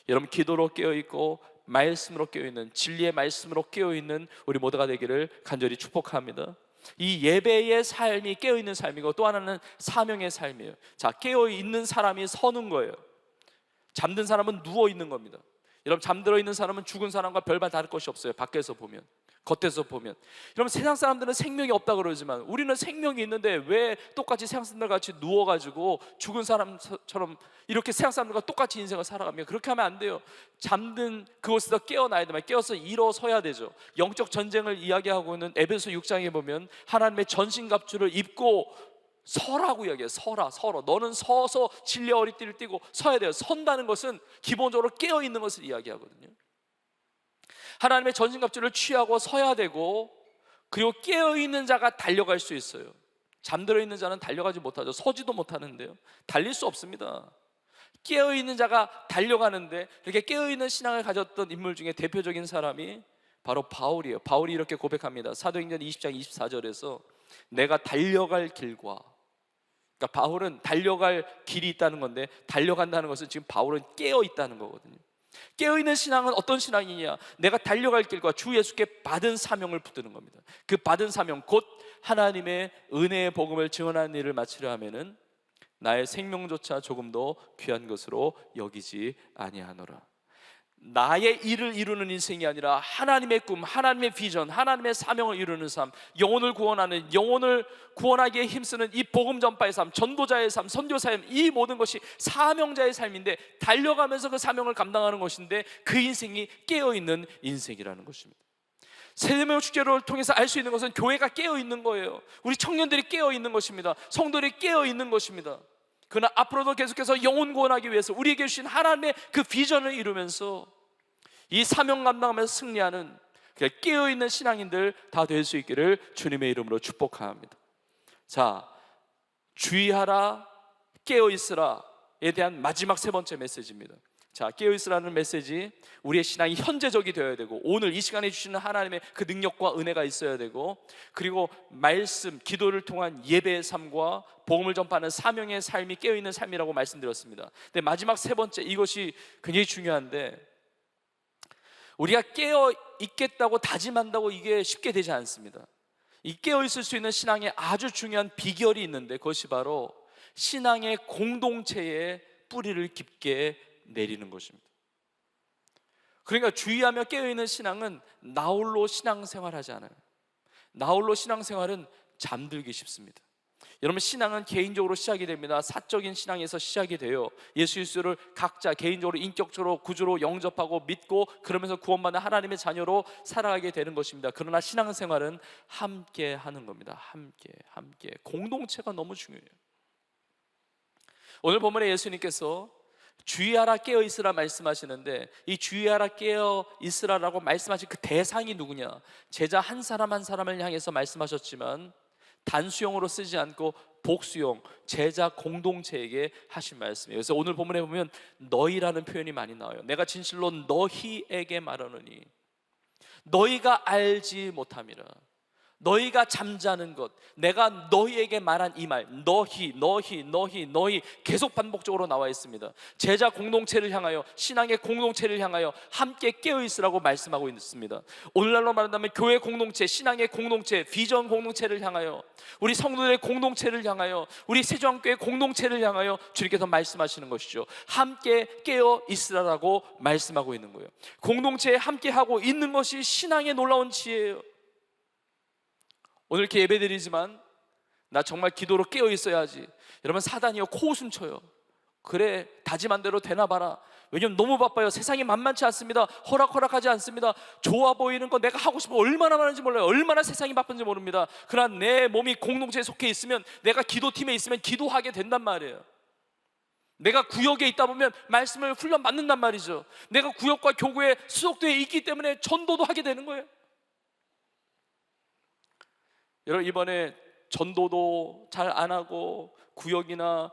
여러분, 기도로 깨어있고 말씀으로 깨어있는, 진리의 말씀으로 깨어있는 우리 모두가 되기를 간절히 축복합니다. 이 예배의 삶이 깨어있는 삶이고, 또 하나는 사명의 삶이에요. 자, 깨어있는 사람이 서는 거예요. 잠든 사람은 누워있는 겁니다. 여러분, 잠들어 있는 사람은 죽은 사람과 별반 다를 것이 없어요. 밖에서 보면, 겉에서 보면. 여러분, 세상 사람들은 생명이 없다 그러지만 우리는 생명이 있는데 왜 똑같이 세상 사람들 같이 누워가지고 죽은 사람처럼 이렇게 세상 사람들과 똑같이 인생을 살아가며, 그렇게 하면 안 돼요. 잠든 그곳에서 깨어나야 됩니다. 깨어서 일어서야 되죠. 영적 전쟁을 이야기하고 있는 에베소 6장에 보면 하나님의 전신갑주를 입고 서라고 이야기해요. 서라. 너는 서서 진리의 허리띠를 띠고 서야 돼요. 선다는 것은 기본적으로 깨어있는 것을 이야기하거든요. 하나님의 전신갑주를 취하고 서야 되고, 그리고 깨어있는 자가 달려갈 수 있어요. 잠들어 있는 자는 달려가지 못하죠. 서지도 못하는데요, 달릴 수 없습니다. 깨어있는 자가 달려가는데, 이렇게 깨어있는 신앙을 가졌던 인물 중에 대표적인 사람이 바로 바울이에요. 바울이 이렇게 고백합니다. 사도행전 20장 24절에서 내가 달려갈 길과, 그러니까 바울은 달려갈 길이 있다는 건데, 달려간다는 것은 지금 바울은 깨어 있다는 거거든요. 깨어 있는 신앙은 어떤 신앙이냐? 내가 달려갈 길과 주 예수께 받은 사명을 붙드는 겁니다. 그 받은 사명, 곧 하나님의 은혜의 복음을 증언하는 일을 마치려 하면은 나의 생명조차 조금도 귀한 것으로 여기지 아니하노라. 나의 일을 이루는 인생이 아니라 하나님의 꿈, 하나님의 비전, 하나님의 사명을 이루는 삶, 영혼을 구원하는, 영혼을 구원하기에 힘쓰는 이 복음 전파의 삶, 전도자의 삶, 선교사의 삶, 이 모든 것이 사명자의 삶인데, 달려가면서 그 사명을 감당하는 것인데, 그 인생이 깨어있는 인생이라는 것입니다. 세대명 축제를 통해서 알 수 있는 것은 교회가 깨어있는 거예요. 우리 청년들이 깨어있는 것입니다. 성도들이 깨어있는 것입니다. 그러나 앞으로도 계속해서 영혼 구원하기 위해서 우리에게 주신 하나님의 그 비전을 이루면서 이 사명 감당하면서 승리하는 깨어있는 신앙인들 다 될 수 있기를 주님의 이름으로 축복합니다. 자, 주의하라, 깨어있으라에 대한 마지막 세 번째 메시지입니다. 자, 깨어있으라는 메시지, 우리의 신앙이 현재적이 되어야 되고, 오늘 이 시간에 주시는 하나님의 그 능력과 은혜가 있어야 되고, 그리고 말씀, 기도를 통한 예배의 삶과 복음을 전파하는 사명의 삶이 깨어있는 삶이라고 말씀드렸습니다. 근데 마지막 세 번째, 이것이 굉장히 중요한데, 우리가 깨어있겠다고 다짐한다고 이게 쉽게 되지 않습니다. 이 깨어있을 수 있는 신앙에 아주 중요한 비결이 있는데, 그것이 바로 신앙의 공동체에 뿌리를 깊게 내리는 것입니다. 그러니까 주의하며 깨어있는 신앙은 나홀로 신앙생활하지 않아요. 나홀로 신앙생활은 잠들기 쉽습니다. 여러분, 신앙은 개인적으로 시작이 됩니다. 사적인 신앙에서 시작이 돼요. 예수 그리스도를 각자 개인적으로, 인격적으로, 구주로 영접하고 믿고, 그러면서 구원받는 하나님의 자녀로 살아가게 되는 것입니다. 그러나 신앙생활은 함께 하는 겁니다. 함께 공동체가 너무 중요해요. 오늘 본문에 예수님께서 주의하라 깨어있으라 말씀하시는데, 이 주의하라 깨어있으라라고 말씀하신 그 대상이 누구냐? 제자 한 사람 한 사람을 향해서 말씀하셨지만 단수형으로 쓰지 않고 복수형, 제자 공동체에게 하신 말씀이에요. 그래서 오늘 본문에 보면 너희라는 표현이 많이 나와요. 내가 진실로 너희에게 말하노니 너희가 알지 못함이라. 너희가 잠자는 것, 내가 너희에게 말한 이 말, 너희 계속 반복적으로 나와 있습니다. 제자 공동체를 향하여, 신앙의 공동체를 향하여 함께 깨어있으라고 말씀하고 있습니다. 오늘날로 말한다면 교회 공동체, 신앙의 공동체, 비전 공동체를 향하여, 우리 성도들의 공동체를 향하여, 우리 세종교회 공동체를 향하여 주님께서 말씀하시는 것이죠. 함께 깨어있으라고 말씀하고 있는 거예요. 공동체에 함께하고 있는 것이 신앙의 놀라운 지혜예요. 오늘 이렇게 예배드리지만 나 정말 기도로 깨어 있어야지. 여러분, 사단이요 코웃음 쳐요. 그래, 다짐한 대로 되나 봐라. 왜냐면 너무 바빠요. 세상이 만만치 않습니다. 허락하지 않습니다. 좋아 보이는 거 내가 하고 싶어 얼마나 많은지 몰라요. 얼마나 세상이 바쁜지 모릅니다. 그러나 내 몸이 공동체에 속해 있으면, 내가 기도팀에 있으면 기도하게 된단 말이에요. 내가 구역에 있다 보면 말씀을 훈련 받는단 말이죠. 내가 구역과 교구에 수속되어 있기 때문에 전도도 하게 되는 거예요. 여러분, 이번에 전도도 잘 안 하고 구역이나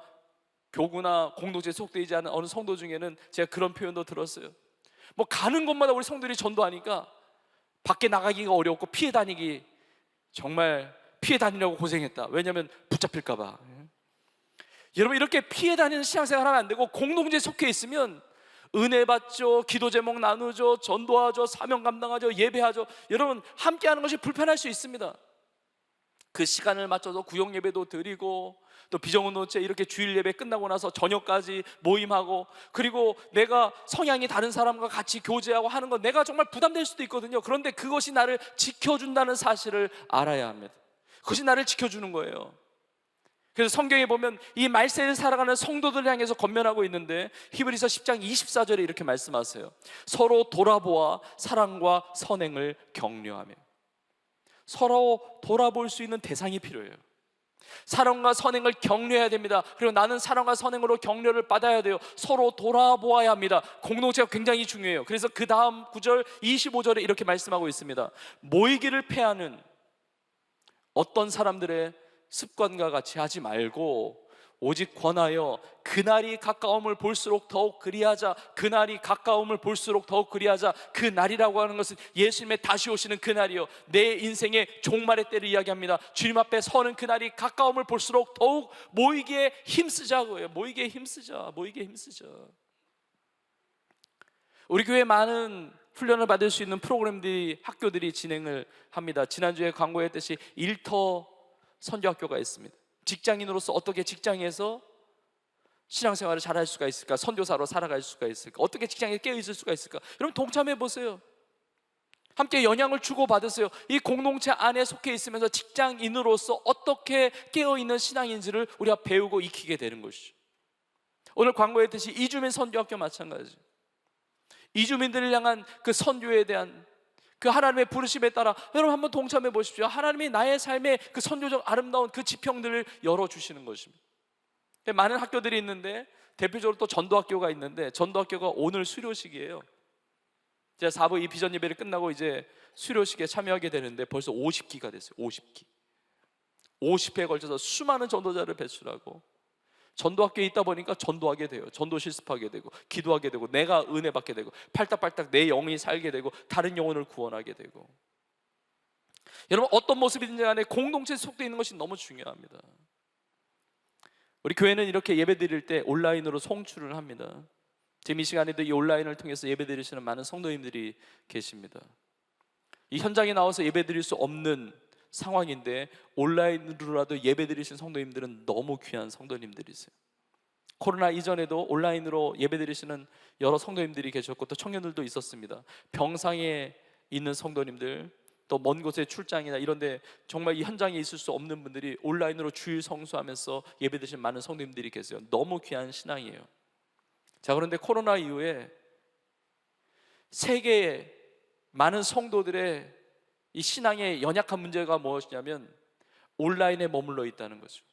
교구나 공동체에 속되지 않은 어느 성도 중에는 제가 그런 표현도 들었어요. 뭐 가는 곳마다 우리 성도들이 전도하니까 밖에 나가기가 어렵고 피해 다니기, 정말 피해 다니려고 고생했다. 왜냐하면 붙잡힐까 봐. 여러분, 이렇게 피해 다니는 신앙생활 하면 안 되고, 공동체에 속해 있으면 은혜 받죠, 기도 제목 나누죠, 전도하죠, 사명 감당하죠, 예배하죠. 여러분, 함께하는 것이 불편할 수 있습니다. 그 시간을 맞춰서 구역 예배도 드리고, 또 비정운동체 이렇게 주일 예배 끝나고 나서 저녁까지 모임하고, 그리고 내가 성향이 다른 사람과 같이 교제하고 하는 건 내가 정말 부담될 수도 있거든요. 그런데 그것이 나를 지켜준다는 사실을 알아야 합니다. 그것이 나를 지켜주는 거예요. 그래서 성경에 보면 이 말세를 살아가는 성도들을 향해서 권면하고 있는데, 히브리서 10장 24절에 이렇게 말씀하세요. 서로 돌아보아 사랑과 선행을 격려하며. 서로 돌아볼 수 있는 대상이 필요해요. 사랑과 선행을 격려해야 됩니다. 그리고 나는 사랑과 선행으로 격려를 받아야 돼요. 서로 돌아보아야 합니다. 공동체가 굉장히 중요해요. 그래서 그 다음 구절 25절에 이렇게 말씀하고 있습니다. 모이기를 패하는 어떤 사람들의 습관과 같이 하지 말고, 오직 권하여 그날이 가까움을 볼수록 더욱 그리하자. 그날이 가까움을 볼수록 더욱 그리하자. 그 날이라고 하는 것은 예수님의 다시 오시는 그날이요, 내 인생의 종말의 때를 이야기합니다. 주님 앞에 서는 그날이 가까움을 볼수록 더욱 모이기에 힘쓰자고요. 모이기에 힘쓰자. 모이기에 힘쓰자. 우리 교회에 많은 훈련을 받을 수 있는 프로그램들이, 학교들이 진행을 합니다. 지난주에 광고했듯이 일터 선교학교가 있습니다. 직장인으로서 어떻게 직장에서 신앙생활을 잘할 수가 있을까? 선교사로 살아갈 수가 있을까? 어떻게 직장에 깨어있을 수가 있을까? 여러분, 동참해 보세요. 함께 영향을 주고받으세요. 이 공동체 안에 속해 있으면서 직장인으로서 어떻게 깨어있는 신앙인지를 우리가 배우고 익히게 되는 것이죠. 오늘 광고했듯이 이주민 선교학교 마찬가지. 이주민들을 향한 그 선교에 대한 그 하나님의 부르심에 따라 여러분 한번 동참해 보십시오. 하나님이 나의 삶에 그 선교적 아름다운 그 지평들을 열어주시는 것입니다. 많은 학교들이 있는데, 대표적으로 또 전도학교가 있는데, 전도학교가 오늘 수료식이에요. 제가 4부 이 비전 예배를 끝나고 이제 수료식에 참여하게 되는데 벌써 50기가 됐어요. 50기. 50회에 걸쳐서 수많은 전도자를 배출하고, 전도학교에 있다 보니까 전도하게 돼요. 전도 실습하게 되고, 기도하게 되고, 내가 은혜 받게 되고, 팔딱팔딱 내 영이 살게 되고, 다른 영혼을 구원하게 되고. 여러분, 어떤 모습이든지 간에 공동체에 속되어 있는 것이 너무 중요합니다. 우리 교회는 이렇게 예배 드릴 때 온라인으로 송출을 합니다. 지금 이 시간에도 이 온라인을 통해서 예배 드리시는 많은 성도님들이 계십니다. 이 현장에 나와서 예배 드릴 수 없는 상황인데 온라인으로라도 예배 드리신 성도님들은 너무 귀한 성도님들이세요. 코로나 이전에도 온라인으로 예배 드리시는 여러 성도님들이 계셨고, 또 청년들도 있었습니다. 병상에 있는 성도님들, 또 먼 곳에 출장이나 이런데 정말 이 현장에 있을 수 없는 분들이 온라인으로 주일 성수하면서 예배 드리신 많은 성도님들이 계세요. 너무 귀한 신앙이에요. 자, 그런데 코로나 이후에 세계의 많은 성도들의 이 신앙의 연약한 문제가 무엇이냐면 온라인에 머물러 있다는 거죠.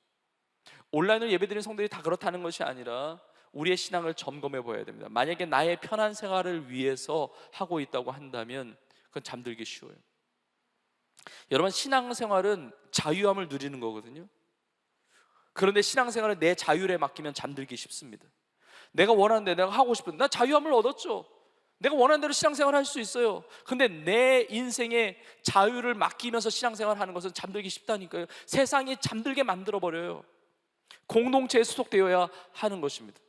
온라인으로 예배드리는 성도들이 다 그렇다는 것이 아니라 우리의 신앙을 점검해 보아야 됩니다. 만약에 나의 편한 생활을 위해서 하고 있다고 한다면 그건 잠들기 쉬워요. 여러분, 신앙생활은 자유함을 누리는 거거든요. 그런데 신앙생활을 내 자율에 맡기면 잠들기 쉽습니다. 내가 원하는데, 내가 하고 싶은데, 나 자유함을 얻었죠. 내가 원하는 대로 신앙생활 할 수 있어요. 근데 내 인생의 자유를 맡기면서 신앙생활 하는 것은 잠들기 쉽다니까요. 세상이 잠들게 만들어버려요. 공동체에 소속되어야 하는 것입니다.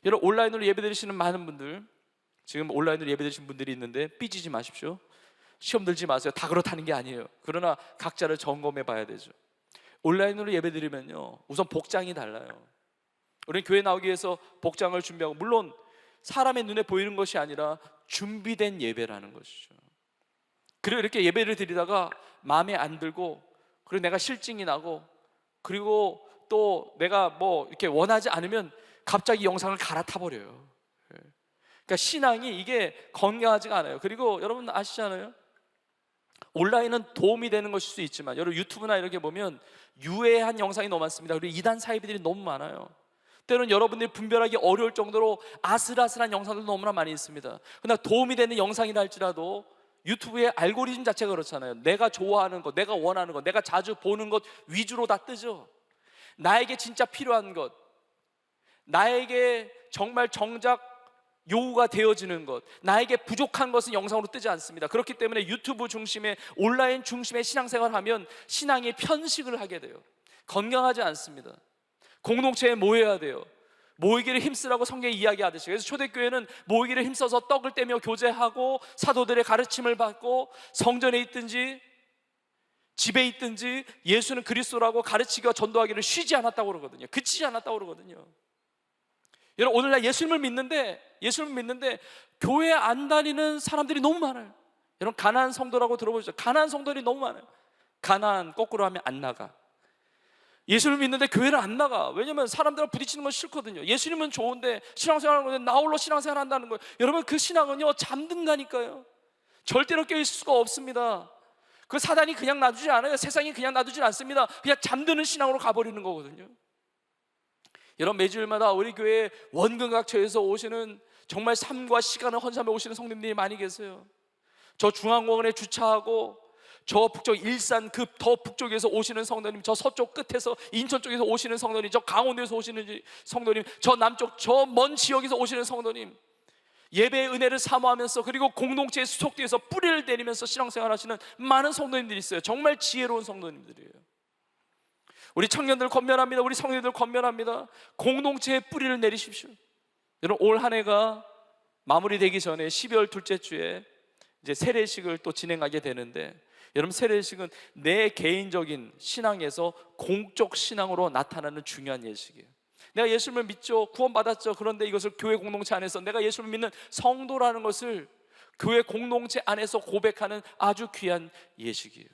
여러분, 온라인으로 예배드리시는 많은 분들, 지금 온라인으로 예배드리시는 분들이 있는데 삐지지 마십시오. 시험 들지 마세요. 다 그렇다는 게 아니에요. 그러나 각자를 점검해 봐야 되죠. 온라인으로 예배드리면요, 우선 복장이 달라요. 우리는 교회 나오기 위해서 복장을 준비하고, 물론 사람의 눈에 보이는 것이 아니라 준비된 예배라는 것이죠. 그리고 이렇게 예배를 드리다가 마음에 안 들고, 그리고 내가 실증이 나고, 그리고 또 내가 뭐 이렇게 원하지 않으면 갑자기 영상을 갈아타 버려요. 그러니까 신앙이 이게 건강하지가 않아요. 그리고 여러분 아시잖아요, 온라인은 도움이 되는 것일 수 있지만, 여러분 유튜브나 이렇게 보면 유해한 영상이 너무 많습니다. 그리고 이단 사이비들이 너무 많아요. 때로는 여러분들이 분별하기 어려울 정도로 아슬아슬한 영상들 너무나 많이 있습니다. 그러나 도움이 되는 영상이라 할지라도 유튜브의 알고리즘 자체가 그렇잖아요. 내가 좋아하는 것, 내가 원하는 것, 내가 자주 보는 것 위주로 다 뜨죠. 나에게 진짜 필요한 것, 나에게 정말 정작 요구가 되어지는 것, 나에게 부족한 것은 영상으로 뜨지 않습니다. 그렇기 때문에 유튜브 중심의, 온라인 중심의 신앙생활을 하면 신앙의 편식을 하게 돼요. 건강하지 않습니다. 공동체에 모여야 돼요. 모이기를 힘쓰라고 성경이 이야기하듯이. 그래서 초대교회는 모이기를 힘써서 떡을 떼며 교제하고 사도들의 가르침을 받고 성전에 있든지 집에 있든지 예수는 그리스도라고 가르치기와 전도하기를 쉬지 않았다고 그러거든요. 그치지 않았다고 그러거든요. 여러분, 오늘날 예수님을 믿는데 교회 안 다니는 사람들이 너무 많아요. 여러분, 가나안 성도라고 들어보셨죠? 가나안 성도들이 너무 많아요. 가나안 거꾸로 하면 안 나가. 예수를 믿는데 교회를 안 나가. 왜냐면 사람들과 부딪히는 건 싫거든요. 예수님은 좋은데 신앙생활하는 건데 나 홀로 신앙생활 한다는 거예요. 여러분, 그 신앙은요 잠든다니까요. 절대로 깨어있을 수가 없습니다. 그 사단이 그냥 놔두지 않아요. 세상이 그냥 놔두지 않습니다. 그냥 잠드는 신앙으로 가버리는 거거든요. 여러분, 매주일마다 우리 교회 원근각처에서 오시는 정말 삶과 시간을 헌신하며 오시는 성도님들이 많이 계세요. 저 중앙공원에 주차하고 저 북쪽 일산 그 더 북쪽에서 오시는 성도님, 저 서쪽 끝에서 인천 쪽에서 오시는 성도님, 저 강원도에서 오시는 성도님, 저 남쪽 저 먼 지역에서 오시는 성도님, 예배의 은혜를 사모하면서 그리고 공동체의 수속되어서 뿌리를 내리면서 신앙생활 하시는 많은 성도님들이 있어요. 정말 지혜로운 성도님들이에요. 우리 청년들 권면합니다. 우리 성도님들 권면합니다. 공동체의 뿌리를 내리십시오. 여러분, 올 한 해가 마무리되기 전에 12월 둘째 주에 이제 세례식을 또 진행하게 되는데, 여러분, 세례식은 내 개인적인 신앙에서 공적 신앙으로 나타나는 중요한 예식이에요. 내가 예수님을 믿죠, 구원받았죠. 그런데 이것을 교회 공동체 안에서 내가 예수를 믿는 성도라는 것을 교회 공동체 안에서 고백하는 아주 귀한 예식이에요.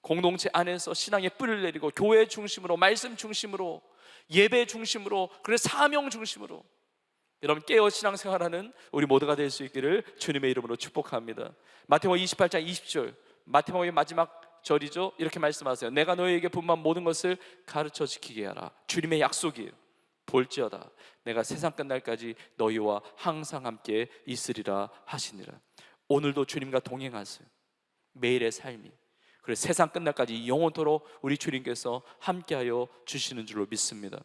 공동체 안에서 신앙의 뿌리를 내리고 교회 중심으로, 말씀 중심으로, 예배 중심으로, 그래서 사명 중심으로 여러분 깨어 신앙생활하는 우리 모두가 될 수 있기를 주님의 이름으로 축복합니다. 마태복음 28장 20절, 마태복음의 마지막 절이죠. 이렇게 말씀하세요. 내가 너희에게 분부한 모든 것을 가르쳐 지키게 하라. 주님의 약속이에요. 볼지어다 내가 세상 끝날까지 너희와 항상 함께 있으리라 하시니라. 오늘도 주님과 동행하세요. 매일의 삶이, 그래서 세상 끝날까지 영원토록 우리 주님께서 함께하여 주시는 줄로 믿습니다.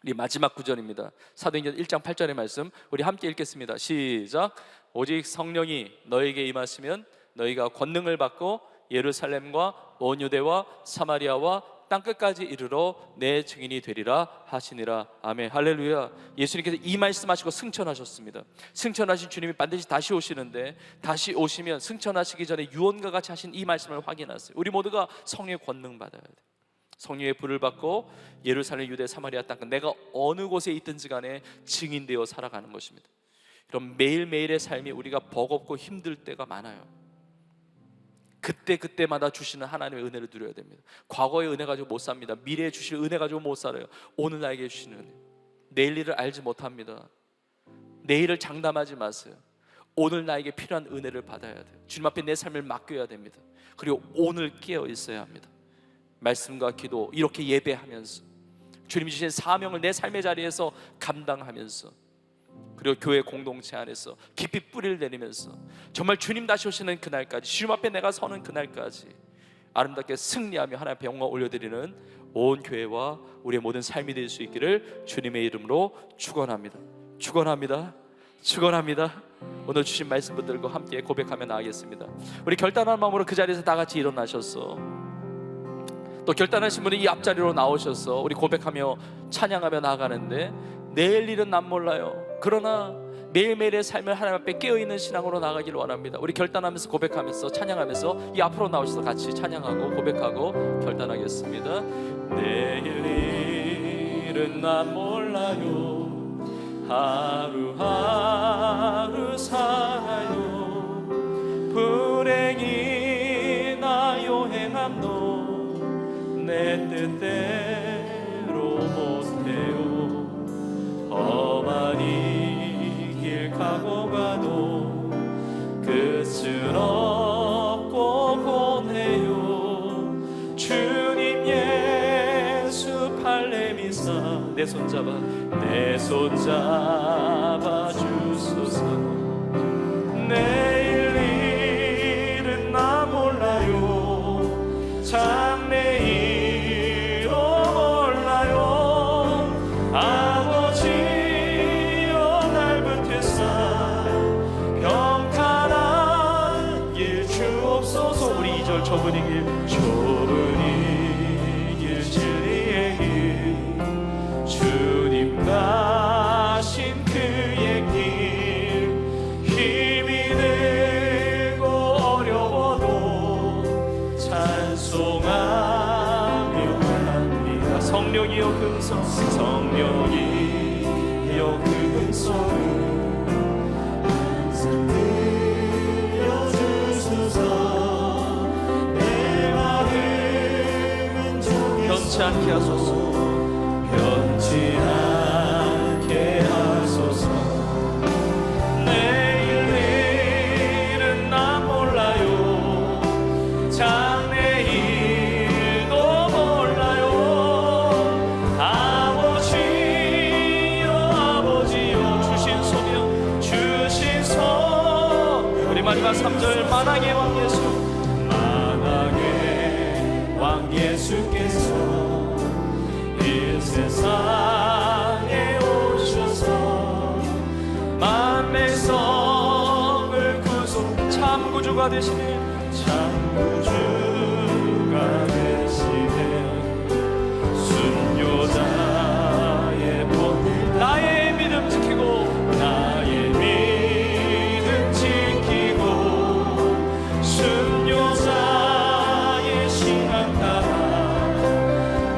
우리 마지막 구절입니다. 사도행전 1장 8절의 말씀 우리 함께 읽겠습니다. 시작. 오직 성령이 너에게 임하시면 너희가 권능을 받고 예루살렘과 온 유대와 사마리아와 땅끝까지 이르러 내 증인이 되리라 하시니라. 아멘. 할렐루야. 예수님께서 이 말씀하시고 승천하셨습니다. 승천하신 주님이 반드시 다시 오시는데, 다시 오시면 승천하시기 전에 유언과 같이 하신 이 말씀을 확인하세요. 우리 모두가 성령의 권능 받아야 돼. 성령의 불을 받고 예루살렘, 유대, 사마리아 땅끝, 내가 어느 곳에 있든지 간에 증인되어 살아가는 것입니다. 이런 매일매일의 삶이 우리가 버겁고 힘들 때가 많아요. 그때마다 주시는 하나님의 은혜를 누려야 됩니다. 과거의 은혜 가지고 못 삽니다. 미래에 주실 은혜 가지고 못 살아요. 오늘 나에게 주시는 은혜. 내일 일을 알지 못합니다. 내일을 장담하지 마세요. 오늘 나에게 필요한 은혜를 받아야 돼요. 주님 앞에 내 삶을 맡겨야 됩니다. 그리고 오늘 깨어 있어야 합니다. 말씀과 기도, 이렇게 예배하면서 주님 주신 사명을 내 삶의 자리에서 감당하면서, 그리고 교회 공동체 안에서 깊이 뿌리를 내리면서 정말 주님 다시 오시는 그날까지, 주님 앞에 내가 서는 그날까지 아름답게 승리하며 하나님 앞에 영광 올려드리는 온 교회와 우리의 모든 삶이 될 수 있기를 주님의 이름으로 축원합니다. 축원합니다. 축원합니다. 오늘 주신 말씀 붙들고 함께 고백하며 나가겠습니다. 우리 결단한 마음으로 그 자리에서 다 같이 일어나셔서, 또 결단하신 분이 이 앞자리로 나오셔서 우리 고백하며 찬양하며 나아가는데, 내일 일은 난 몰라요. 그러나 매일매일의 삶을 하나님 앞에 깨어있는 신앙으로 나가기를 원합니다. 우리 결단하면서 고백하면서 찬양하면서 이 앞으로 나오셔서 같이 찬양하고 고백하고 결단하겠습니다. 내일 일은 난 몰라요. 하루하루 살아요. 불행이 나요 행함도 내 뜻대로 못해요. 험한 이 길 가고 가도 끝은 없고 보내요. 주님 예수 팔레 미사 내 손 잡아 주소서. 내일 일은 나 몰라요. 장래일도 몰라요. 아버지여 날 붙드사 좁은 이 길 진리의 길 주님 가신 그의 길 힘이 들고 어려워도 찬송하며 갑니다. 성령이여 금성 성령이여 금성을 항상 들려주소서. 내 마음은 변치 않게 하소서. 변치 않게 하소서. 내일은 난 몰라요. 장래일도 몰라요. 아버지여 주신 소명 주신 소명. 우리 마지막 3절 만왕의 왕 예수 만왕의 왕 예수께서 이 세상에 오셔서 만백성을 구속 참구주가 되시네. 참구주가 되시네. 순교자의 본 나의 믿음 지키고 나의 믿음 지키고 순교자의 신앙 따라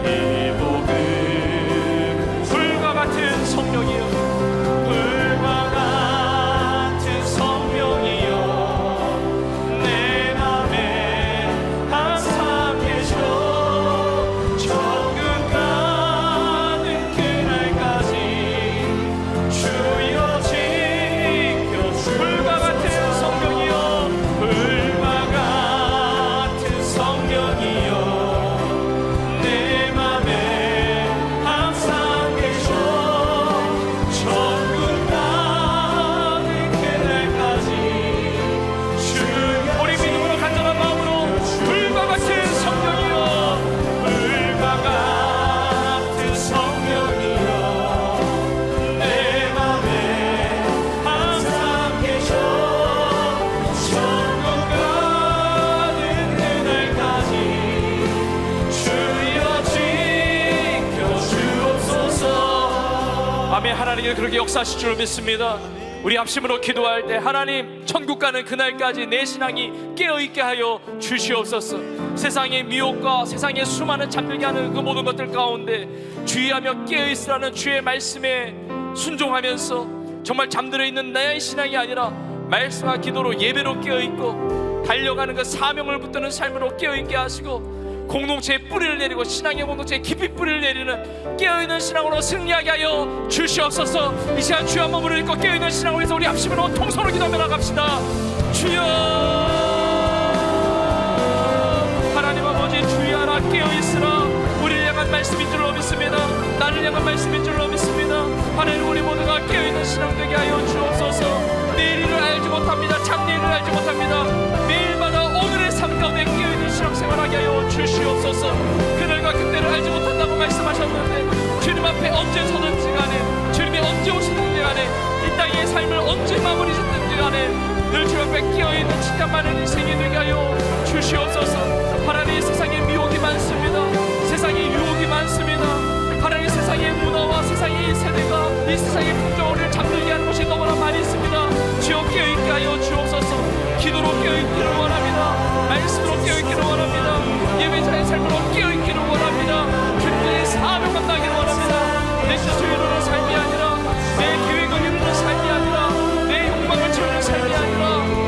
이 복음 불과 같은 성령이여 불과 같은 성령이여 내 맘에 항상 계셔. 천국 가는 그날까지 주여 지켜. 불과 같은 성령이여 불과 같은 성령이여 내 맘에 항상 계셔. 천국 가는 그날까지 주여. 우리 믿음으로 간절한 마음으로 불과 같은 성령이여 불과 같은 성령이여 내 맘에 항상 계셔. 천국 가는 그날까지 주여 지켜 주옵소서. 아멘. 하나님이 그렇게 역사하실 줄 믿습니다. 우리 합심으로 기도할 때 하나님 천국 가는 그날까지 내 신앙이 깨어있게 하여 주시옵소서. 세상의 미혹과 세상의 수많은 잠들게 하는 그 모든 것들 가운데 주의하며 깨어있으라는 주의 말씀에 순종하면서 정말 잠들어 있는 나의 신앙이 아니라 말씀과 기도로 예배로 깨어있고 달려가는 그 사명을 붙드는 삶으로 깨어있게 하시고 공동체에 뿌리를 내리고 신앙의 공동체에 깊이 뿌리를 내리는 깨어있는 신앙으로 승리하게 하여 주시옵소서. 이 시간 주여 한번 무릎 꿇고 깨어있는 신앙을 위해서 우리 합심으로 통성으로 기도하며 나갑시다. 주여 하나님 아버지 주의하라 깨어있으라. 우리를 향한 말씀인 줄로 믿습니다. 나를 향한 말씀인 줄로 믿습니다. 하나님 우리 모두가 깨어있는 신앙 되게 하여 주옵소서. 내일을 알지 못합니다. 장래일을 알지 못합니다. 매일마다 오늘의 삶 가운데 깨어있는 신앙생활하게 하여 주시옵소서. 그날과 그때를 알지 못한다고 말씀하셨는데 주님 앞에 언제 서든지 간에 주님이 언제 오시든지 간에 이 땅의 삶을 언제 마무리 짓든지 간에 늘 주 앞에 깨어있는 진짜 많은 인생이 되게 하여 주시옵소서. 하나님 세상에 미혹이 많습니다. 세상에 유혹이 많습니다. 하나님 세상의 문화와 세상의 세대가 이 세상의 풍조를 잠들게 하는 것이 너무나 많이 있습니다. 주여 깨어있게 하여 주옵소서. 기도로 깨어있기를 원합니다. 말씀으로 깨어있기를 원합니다. 예배자의 삶으로 깨어있기를 원합니다. 주님의 사명 감당하기를 원합니다. 내 스스로 이루는 삶이 아니라 내 계획을 이루는 삶이 아니라 내 욕망을 채우는 삶이 아니라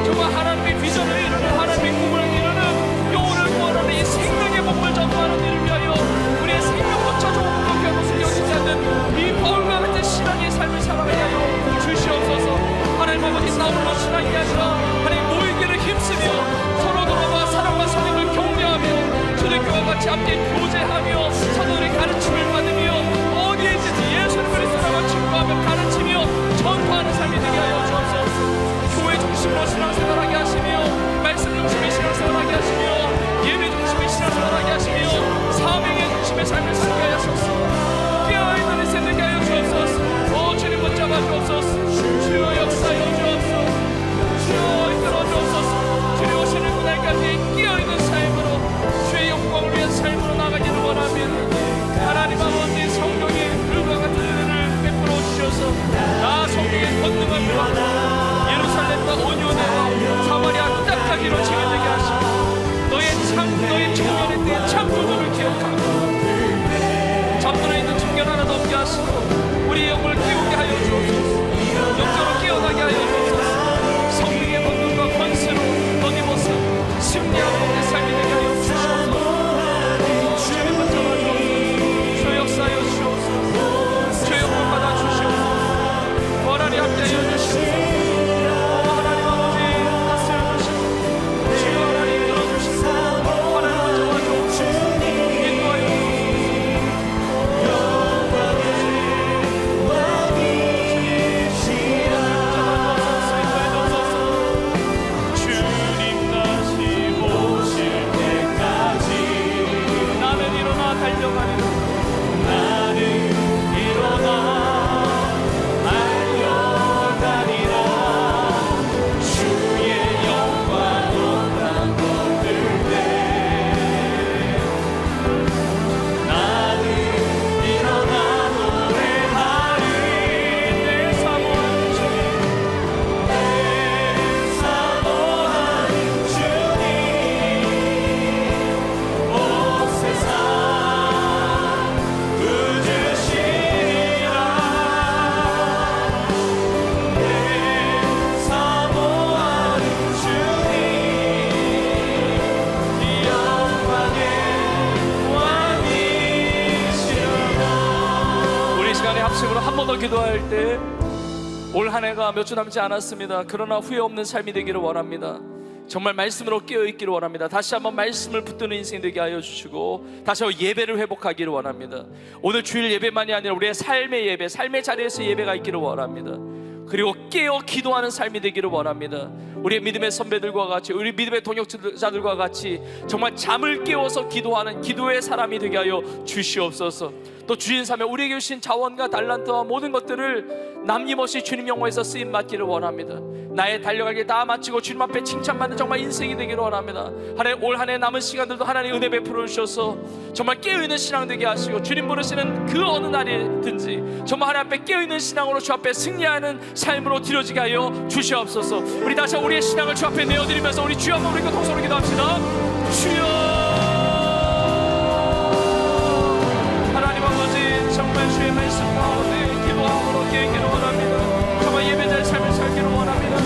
기도할 때 올 한 해가 몇 주 남지 않았습니다. 그러나 후회 없는 삶이 되기를 원합니다. 정말 말씀으로 깨어있기를 원합니다. 다시 한번 말씀을 붙드는 인생 되게 하여 주시고 다시 한번 예배를 회복하기를 원합니다. 오늘 주일 예배만이 아니라 우리의 삶의 예배, 삶의 자리에서 예배가 있기를 원합니다. 그리고 깨어 기도하는 삶이 되기를 원합니다. 우리의 믿음의 선배들과 같이, 우리 믿음의 동역자들과 같이 정말 잠을 깨워서 기도하는 기도의 사람이 되게 하여 주시옵소서. 또 주인 삼에 우리에게 주신 자원과 달란트와 모든 것들을 남김없이 주님 영광에서 쓰임 받기를 원합니다. 나의 달려갈 길 다 마치고 주님 앞에 칭찬받는 정말 인생이 되기를 원합니다. 하나님 올 한 해 남은 시간들도 하나님 은혜 베풀어 주셔서 정말 깨어있는 신앙 되게 하시고 주님 부르시는 그 어느 날이든지 정말 하나님 앞에 깨어있는 신앙으로 주 앞에 승리하는 삶으로 드려지게 하여 주시옵소서. 우리 다시 한번 우리의 신앙을 주 앞에 내어드리면서 우리 주여 한번 우리 동서로 기도합시다. 주여, 하나님 아버지, 정말 주의 말씀 가운데 기도함으로 깨기를 원합니다. 정말 예배자의 삶을 살기를 원합니다.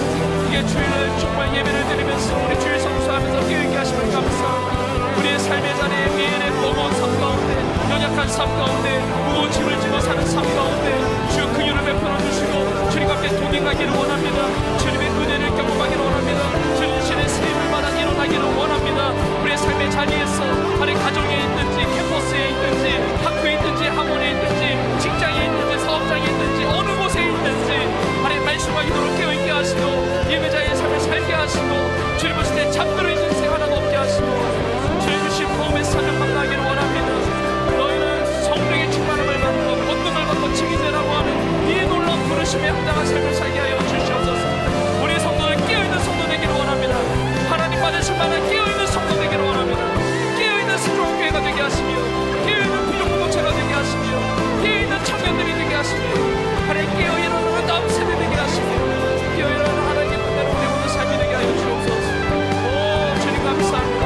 이게 주일날 정말 예배를 드리면서 우리 주일 성수하면서 깨어있게 하심을 감사합니다. 우리의 삶의 자리에 매일의 버거운 삶 가운데, 연약한 삶 가운데, 무거운 짐을 지고 사는 삶 가운데 주여 긍휼을 베풀어 주시고 주님과 함께 동행하기를 원합니다. 주님의 은혜를 경험하기를 원합니다. 주님의 세임을 받아 일어나기를 원합니다. 우리의 삶의 자리에서 아니 가정에 있든지 캠퍼스에 있든지 학교에 있든지 학원에 있든지 직장에 있든지 사업장에 있든지 어느 곳에 있든지 아니 말씀과 기도로 깨어있게 하시고 예배자의 삶을 살게 하시고 주님 보실 때 잠들어 있는 인생 하나도 없게 하시고 주님 주신 복음의 사명 감당하기를 원합니다. 너희는 성령의 충만함을 받고 권능을 받고 증인되라고 하는 이 놀라운 부르심에 합당한 삶을 살게 하여 주시옵소서. 우리 성도들 깨어있는 성도 되기를 원합니다. 하나님 받으신 만한 깨어있는 성도 되기를 원합니다. 깨어있는 새로운 교회가 되게 하시며 깨어있는 부족 공동체가 되게 하시며 깨어있는 청년들이 되게 하시며 하나님 깨어 일어나는 다음 세대 되게 하시며 깨어 일어나는 하나님의 은혜로 우리 모두 삶이 되게 하여 주옵소서. 오 주님 감사합니다.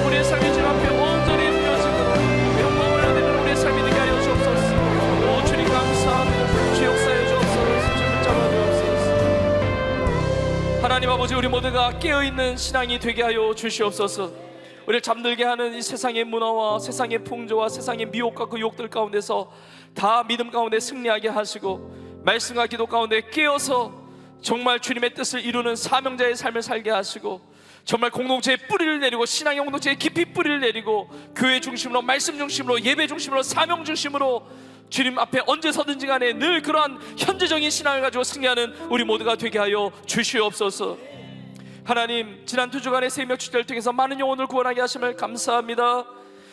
우리의 삶이 주님 앞에 온전히 무너지도록 영광을 올려드리는 우리의 삶이 되게 하여 주옵소서. 오 주님 감사합니다. 주 역사해 주옵소서. 주 붙잡아 주옵소서. 하나님 아버지, 우리 모두가 깨어있는 신앙이 되게 하여 주시옵소서. 우리를 잠들게 하는 이 세상의 문화와 세상의 풍조와 세상의 미혹과 그 욕들 가운데서 다 믿음 가운데 승리하게 하시고 말씀과 기도 가운데 깨어서 정말 주님의 뜻을 이루는 사명자의 삶을 살게 하시고 정말 공동체에 뿌리를 내리고 신앙의 공동체에 깊이 뿌리를 내리고 교회 중심으로 말씀 중심으로 예배 중심으로 사명 중심으로 주님 앞에 언제 서든지 간에 늘 그러한 현재적인 신앙을 가지고 승리하는 우리 모두가 되게 하여 주시옵소서. 하나님, 지난 2주간의 새벽 축제를 통해서 많은 영혼을 구원하게 하심을 감사합니다.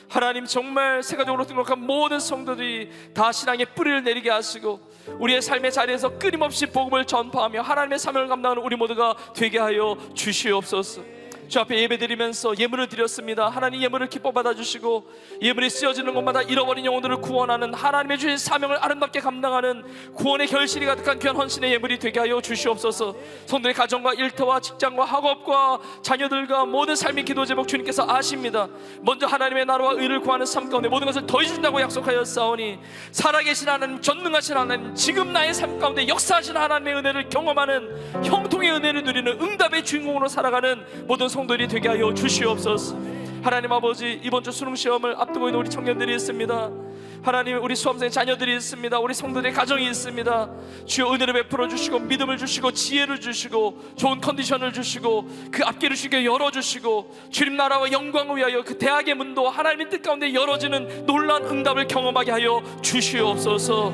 하나님, 정말 세가족으로 등록한 모든 성도들이 다 신앙의 뿌리를 내리게 하시고 우리의 삶의 자리에서 끊임없이 복음을 전파하며 하나님의 사명을 감당하는 우리 모두가 되게 하여 주시옵소서. 주 앞에 예배드리면서 예물을 드렸습니다. 하나님, 예물을 기뻐 받아주시고 예물이 쓰여지는 곳마다 잃어버린 영혼들을 구원하는 하나님의 주신 사명을 아름답게 감당하는 구원의 결실이 가득한 귀한 헌신의 예물이 되게 하여 주시옵소서. 성도의 가정과 일터와 직장과 학업과 자녀들과 모든 삶의 기도 제목 주님께서 아십니다. 먼저 하나님의 나라와 의를 구하는 삶 가운데 모든 것을 더해준다고 약속하였사오니 살아계신 하나님, 전능하신 하나님, 지금 나의 삶 가운데 역사하신 하나님의 은혜를 경험하는 형통의 은혜를 누리는 응답의 주인공으로 살아가는 모든 성도들이 되게 하여 주시옵소서. 하나님 아버지, 이번 주 수능 시험을 앞두고 있는 우리 청년들이 있습니다. 하나님, 우리 수험생 자녀들이 있습니다. 우리 성도들의 가정이 있습니다. 주여 은혜를 베풀어 주시고 믿음을 주시고 지혜를 주시고 좋은 컨디션을 주시고 그 앞길을 주게 열어주시고 주님 나라와 영광을 위하여 그 대학의 문도 하나님의 뜻 가운데 열어지는 놀라운 응답을 경험하게 하여 주시옵소서.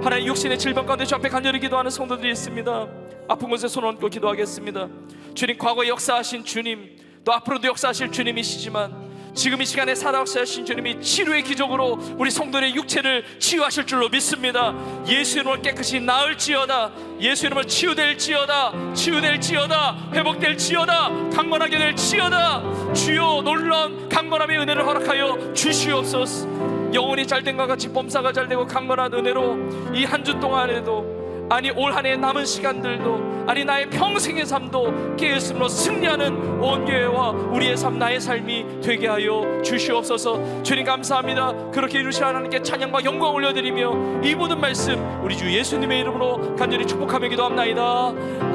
하나님, 육신의 질병 가운데 주 앞에 간절히 기도하는 성도들이 있습니다. 아픈 곳에 손 얹고 기도하겠습니다. 주님, 과거에 역사하신 주님, 또 앞으로도 역사하실 주님이시지만 지금 이 시간에 살아계신 주님이 치료의 기적으로 우리 성도의 육체를 치유하실 줄로 믿습니다. 예수 이름으로 깨끗이 나을지어다. 예수 이름으로 치유될지어다. 치유될지어다. 회복될지어다. 강건하게 될지어다. 주여, 놀라운 강건함의 은혜를 허락하여 주시옵소서. 영혼이 잘된 것 같이 범사가 잘되고 강건한 은혜로 이 한 주 동안에도, 아니 올 한 해 남은 시간들도, 아니 나의 평생의 삶도 깨어있음으로 승리하는 온 교회와 우리의 삶, 나의 삶이 되게 하여 주시옵소서. 주님 감사합니다. 그렇게 이루신 하나님께 찬양과 영광 올려드리며 이 모든 말씀 우리 주 예수님의 이름으로 간절히 축복하며 기도합나이다.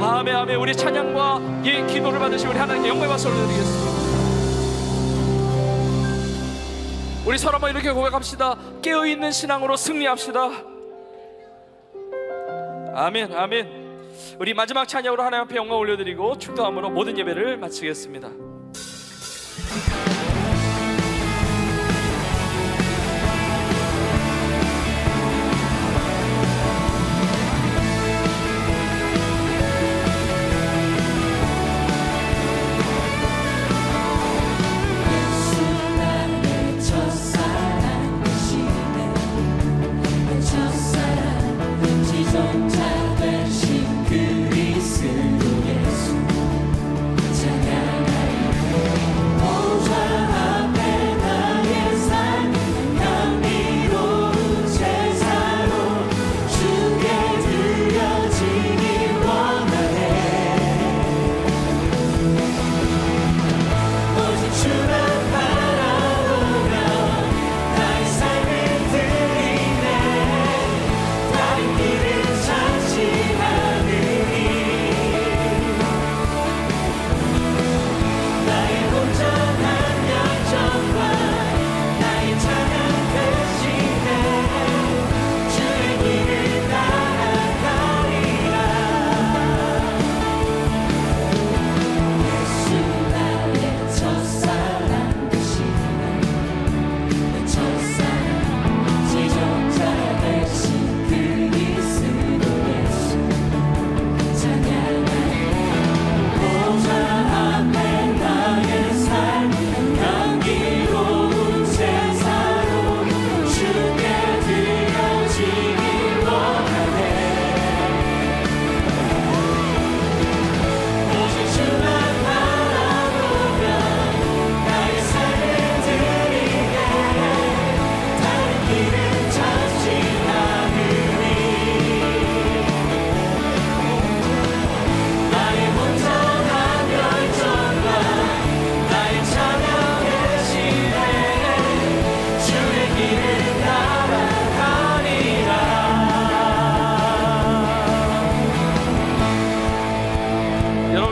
아멘, 아멘. 우리 찬양과 기도를 받으시 우리 하나님께 영광의 박수 올려드리겠습니다. 우리 서로 한번 이렇게 고백합시다. 깨어있는 신앙으로 승리합시다. 아멘, 아멘. 우리 마지막 찬양으로 하나님 앞에 영광 올려드리고 축도함으로 모든 예배를 마치겠습니다.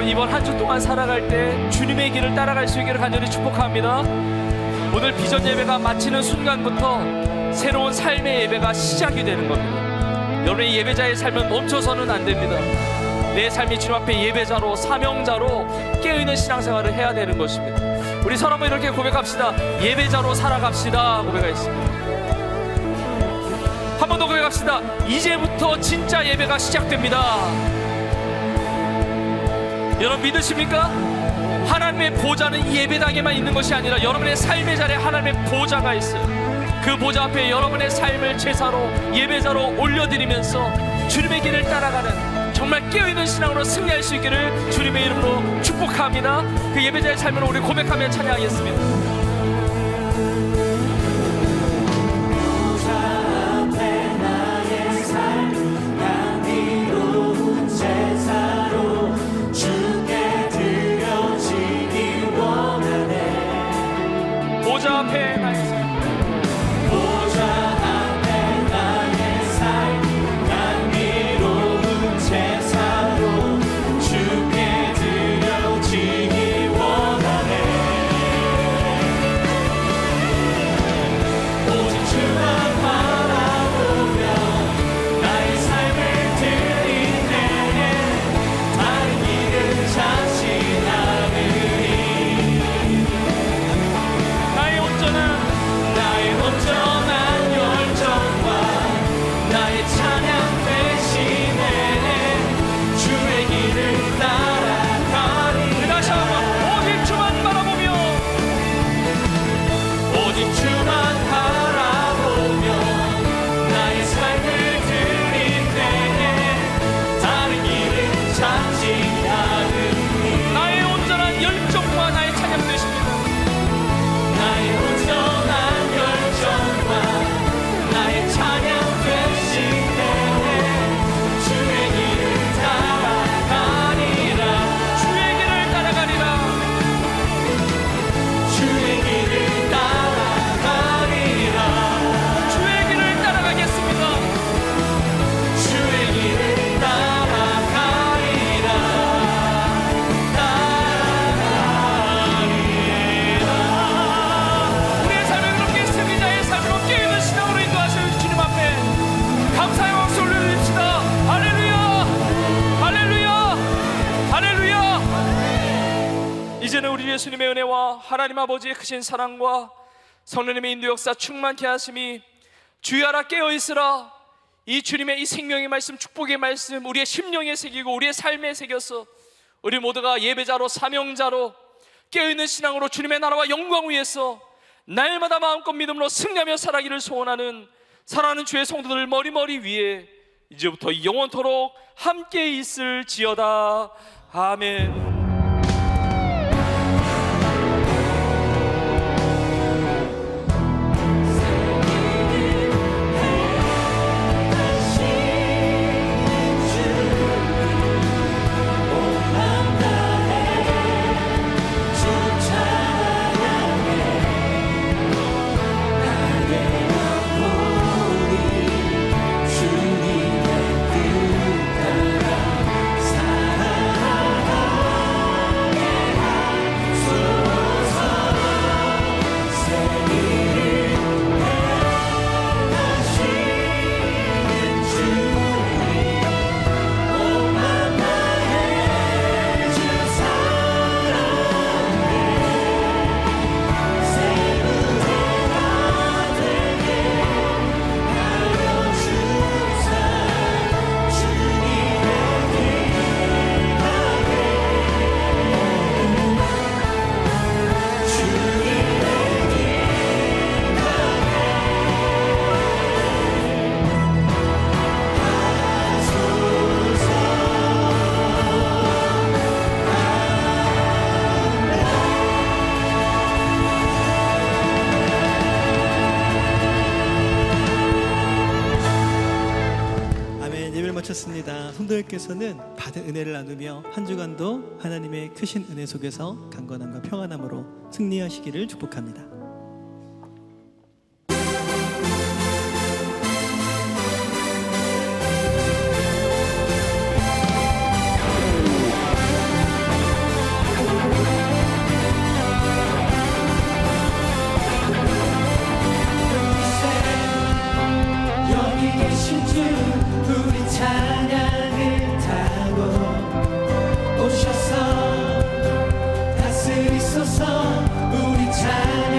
이번 한 주 동안 살아갈 때 주님의 길을 따라갈 수 있기를 간절히 축복합니다. 오늘 비전 예배가 마치는 순간부터 새로운 삶의 예배가 시작이 되는 겁니다. 여러분의 예배자의 삶은 멈춰서는 안 됩니다. 내 삶이 주님 앞에 예배자로, 사명자로 깨어있는 신앙생활을 해야 되는 것입니다. 우리 서로 한번 이렇게 고백합시다. 예배자로 살아갑시다. 고백하겠습니다. 한 번 더 고백합시다. 이제부터 진짜 예배가 시작됩니다. 여러분 믿으십니까? 하나님의 보좌는 이 예배당에만 있는 것이 아니라 여러분의 삶의 자리에 하나님의 보좌가 있어요. 그 보좌 앞에 여러분의 삶을 제사로, 예배자로 올려드리면서 주님의 길을 따라가는 정말 깨어있는 신앙으로 승리할 수 있기를 주님의 이름으로 축복합니다. 그 예배자의 삶을 우리 고백하며 찬양하겠습니다. 보좌 앞에 나의 삶, 보좌 앞에 나의 삶, 감미로운 제사로 주께 드려지기 원하네. 오직 주만 바라보며 나의 삶을 드리네. 다른 길은 찾지 않으리. 나의 온전한 이제는 우리 예수님의 은혜와 하나님 아버지의 크신 사랑과 성령님의 인도 역사 충만케 하심이 주야라 깨어있으라. 이 주님의 이 생명의 말씀, 축복의 말씀 우리의 심령에 새기고 우리의 삶에 새겨서 우리 모두가 예배자로, 사명자로, 깨어있는 신앙으로 주님의 나라와 영광 위에서 날마다 마음껏 믿음으로 승리하며 살아기를 소원하는 사랑하는 주의 성도들 머리머리 위에 이제부터 영원토록 함께 있을지어다. 아멘. 마쳤습니다. 성도님께서는 받은 은혜를 나누며 한 주간도 하나님의 크신 은혜 속에서 강건함과 평안함으로 승리하시기를 축복합니다. 오셔서 다스리소서 우리 찬양